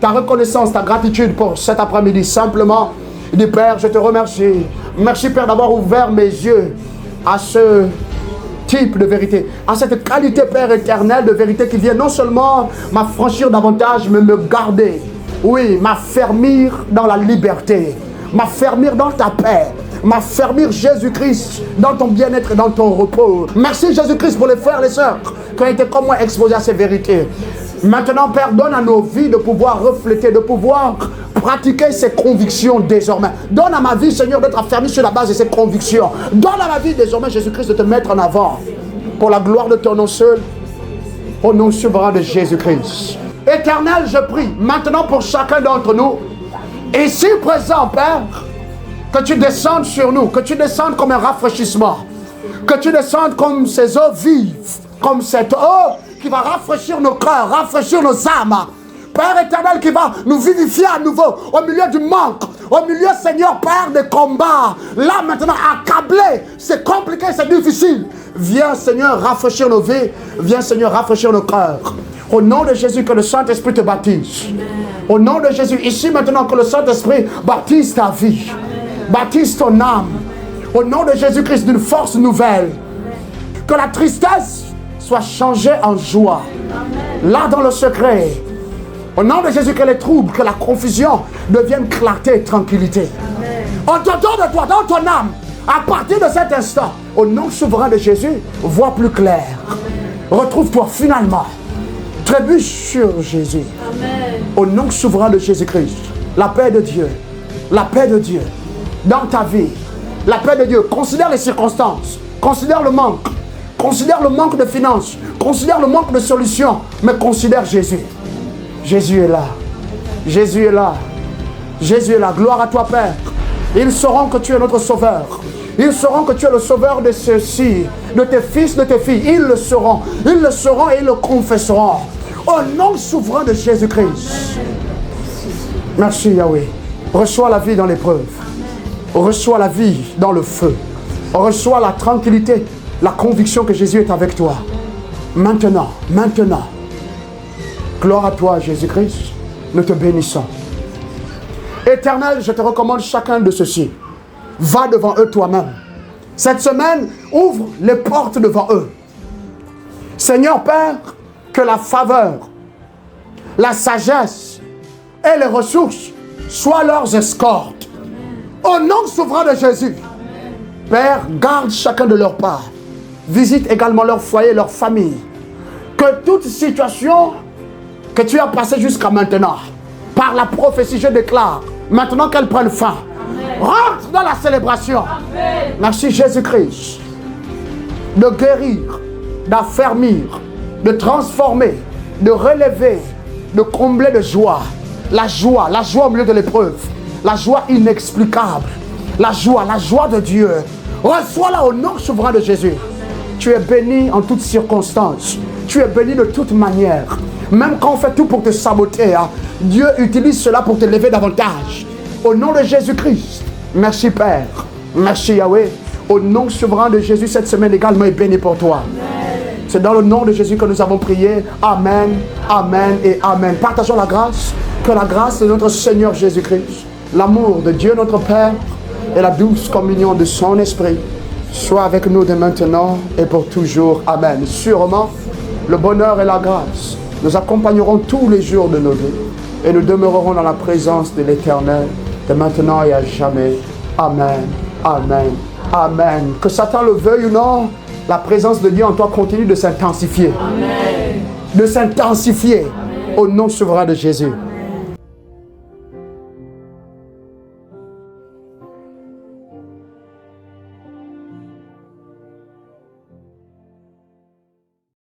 ta reconnaissance, ta gratitude pour cet après-midi. Simplement, dis Père, je te remercie. Merci Père d'avoir ouvert mes yeux à ce type de vérité, à cette qualité Père éternelle de vérité qui vient non seulement m'affranchir davantage, mais me garder. Oui, m'affermir dans la liberté, m'affermir dans ta paix, m'affermir Jésus-Christ dans ton bien-être et dans ton repos. Merci Jésus-Christ pour les frères et les sœurs qui ont été comme moi exposés à ces vérités. Maintenant, Père, donne à nos vies de pouvoir refléter, de pouvoir pratiquer ces convictions désormais. Donne à ma vie, Seigneur, d'être affermi sur la base de ces convictions. Donne à ma vie désormais, Jésus-Christ, de te mettre en avant pour la gloire de ton nom seul, au nom souverain de Jésus-Christ. Éternel, je prie maintenant pour chacun d'entre nous, ici présent, Père, que tu descendes sur nous, que tu descendes comme un rafraîchissement, que tu descendes comme ces eaux vives, comme cette eau qui va rafraîchir nos cœurs, rafraîchir nos âmes. Père éternel, qui va nous vivifier à nouveau au milieu du manque, au milieu, Seigneur, Père, des combats. Là, maintenant, accablé, c'est compliqué, c'est difficile. Viens, Seigneur, rafraîchir nos vies. Viens, Seigneur, rafraîchir nos cœurs. Au nom de Jésus, que le Saint-Esprit te baptise. Au nom de Jésus, ici maintenant, que le Saint-Esprit baptise ta vie. Baptise ton âme. Au nom de Jésus-Christ, d'une force nouvelle. Que la tristesse soit changée en joie. Là, dans le secret. Au nom de Jésus, que les troubles, que la confusion deviennent clarté et tranquillité. En dedans de toi, dans ton âme, à partir de cet instant, au nom souverain de Jésus, vois plus clair. Retrouve-toi finalement. Trébuche sur Jésus. Amen. Au nom souverain de Jésus-Christ, la paix de Dieu, dans ta vie, la paix de Dieu. Considère les circonstances, considère le manque de finances, considère le manque de solutions, mais considère Jésus. Jésus est là. Jésus est là. Jésus est là. Gloire à toi, Père. Ils sauront que tu es notre sauveur. Ils sauront que tu es le sauveur de ceux-ci, de tes fils, de tes filles. Ils le sauront. Ils le sauront et ils le confesseront. Au nom souverain de Jésus-Christ. Merci, Yahweh. Reçois la vie dans l'épreuve. Reçois la vie dans le feu. Reçois la tranquillité la conviction que Jésus est avec toi. Maintenant. Gloire à toi, Jésus-Christ. Nous te bénissons. Éternel, je te recommande chacun de ceux-ci. Va devant eux toi-même. Cette semaine, ouvre les portes devant eux. Seigneur Père, que la faveur, la sagesse et les ressources soient leurs escortes. Au nom souverain de Jésus. Père, garde chacun de leurs pas. Visite également leur foyer, leur famille. Que toute situation que tu as passée jusqu'à maintenant, par la prophétie, je déclare, maintenant qu'elle prenne fin. Amen. Rentre dans la célébration. Amen. Merci Jésus-Christ de guérir, d'affermir, de transformer, de relever, de combler de joie. La joie au milieu de l'épreuve. La joie inexplicable. La joie de Dieu. Reçois-la au nom souverain de Jésus. Tu es béni en toutes circonstances. Tu es béni de toute manière. Même quand on fait tout pour te saboter, hein, Dieu utilise cela pour te lever davantage. Au nom de Jésus-Christ. Merci Père. Merci Yahweh. Au nom souverain de Jésus, cette semaine également est bénie pour toi. C'est dans le nom de Jésus que nous avons prié. Amen, amen et amen. Partageons la grâce. Que la grâce de notre Seigneur Jésus-Christ, l'amour de Dieu notre Père et la douce communion de son Esprit soit avec nous dès maintenant et pour toujours. Amen. Sûrement, le bonheur et la grâce nous accompagneront tous les jours de nos vies et nous demeurerons dans la présence de l'Éternel de maintenant et à jamais. Amen, amen, amen. Que Satan le veuille ou non, la présence de Dieu en toi continue de s'intensifier. Amen. De s'intensifier. Au nom souverain de Jésus.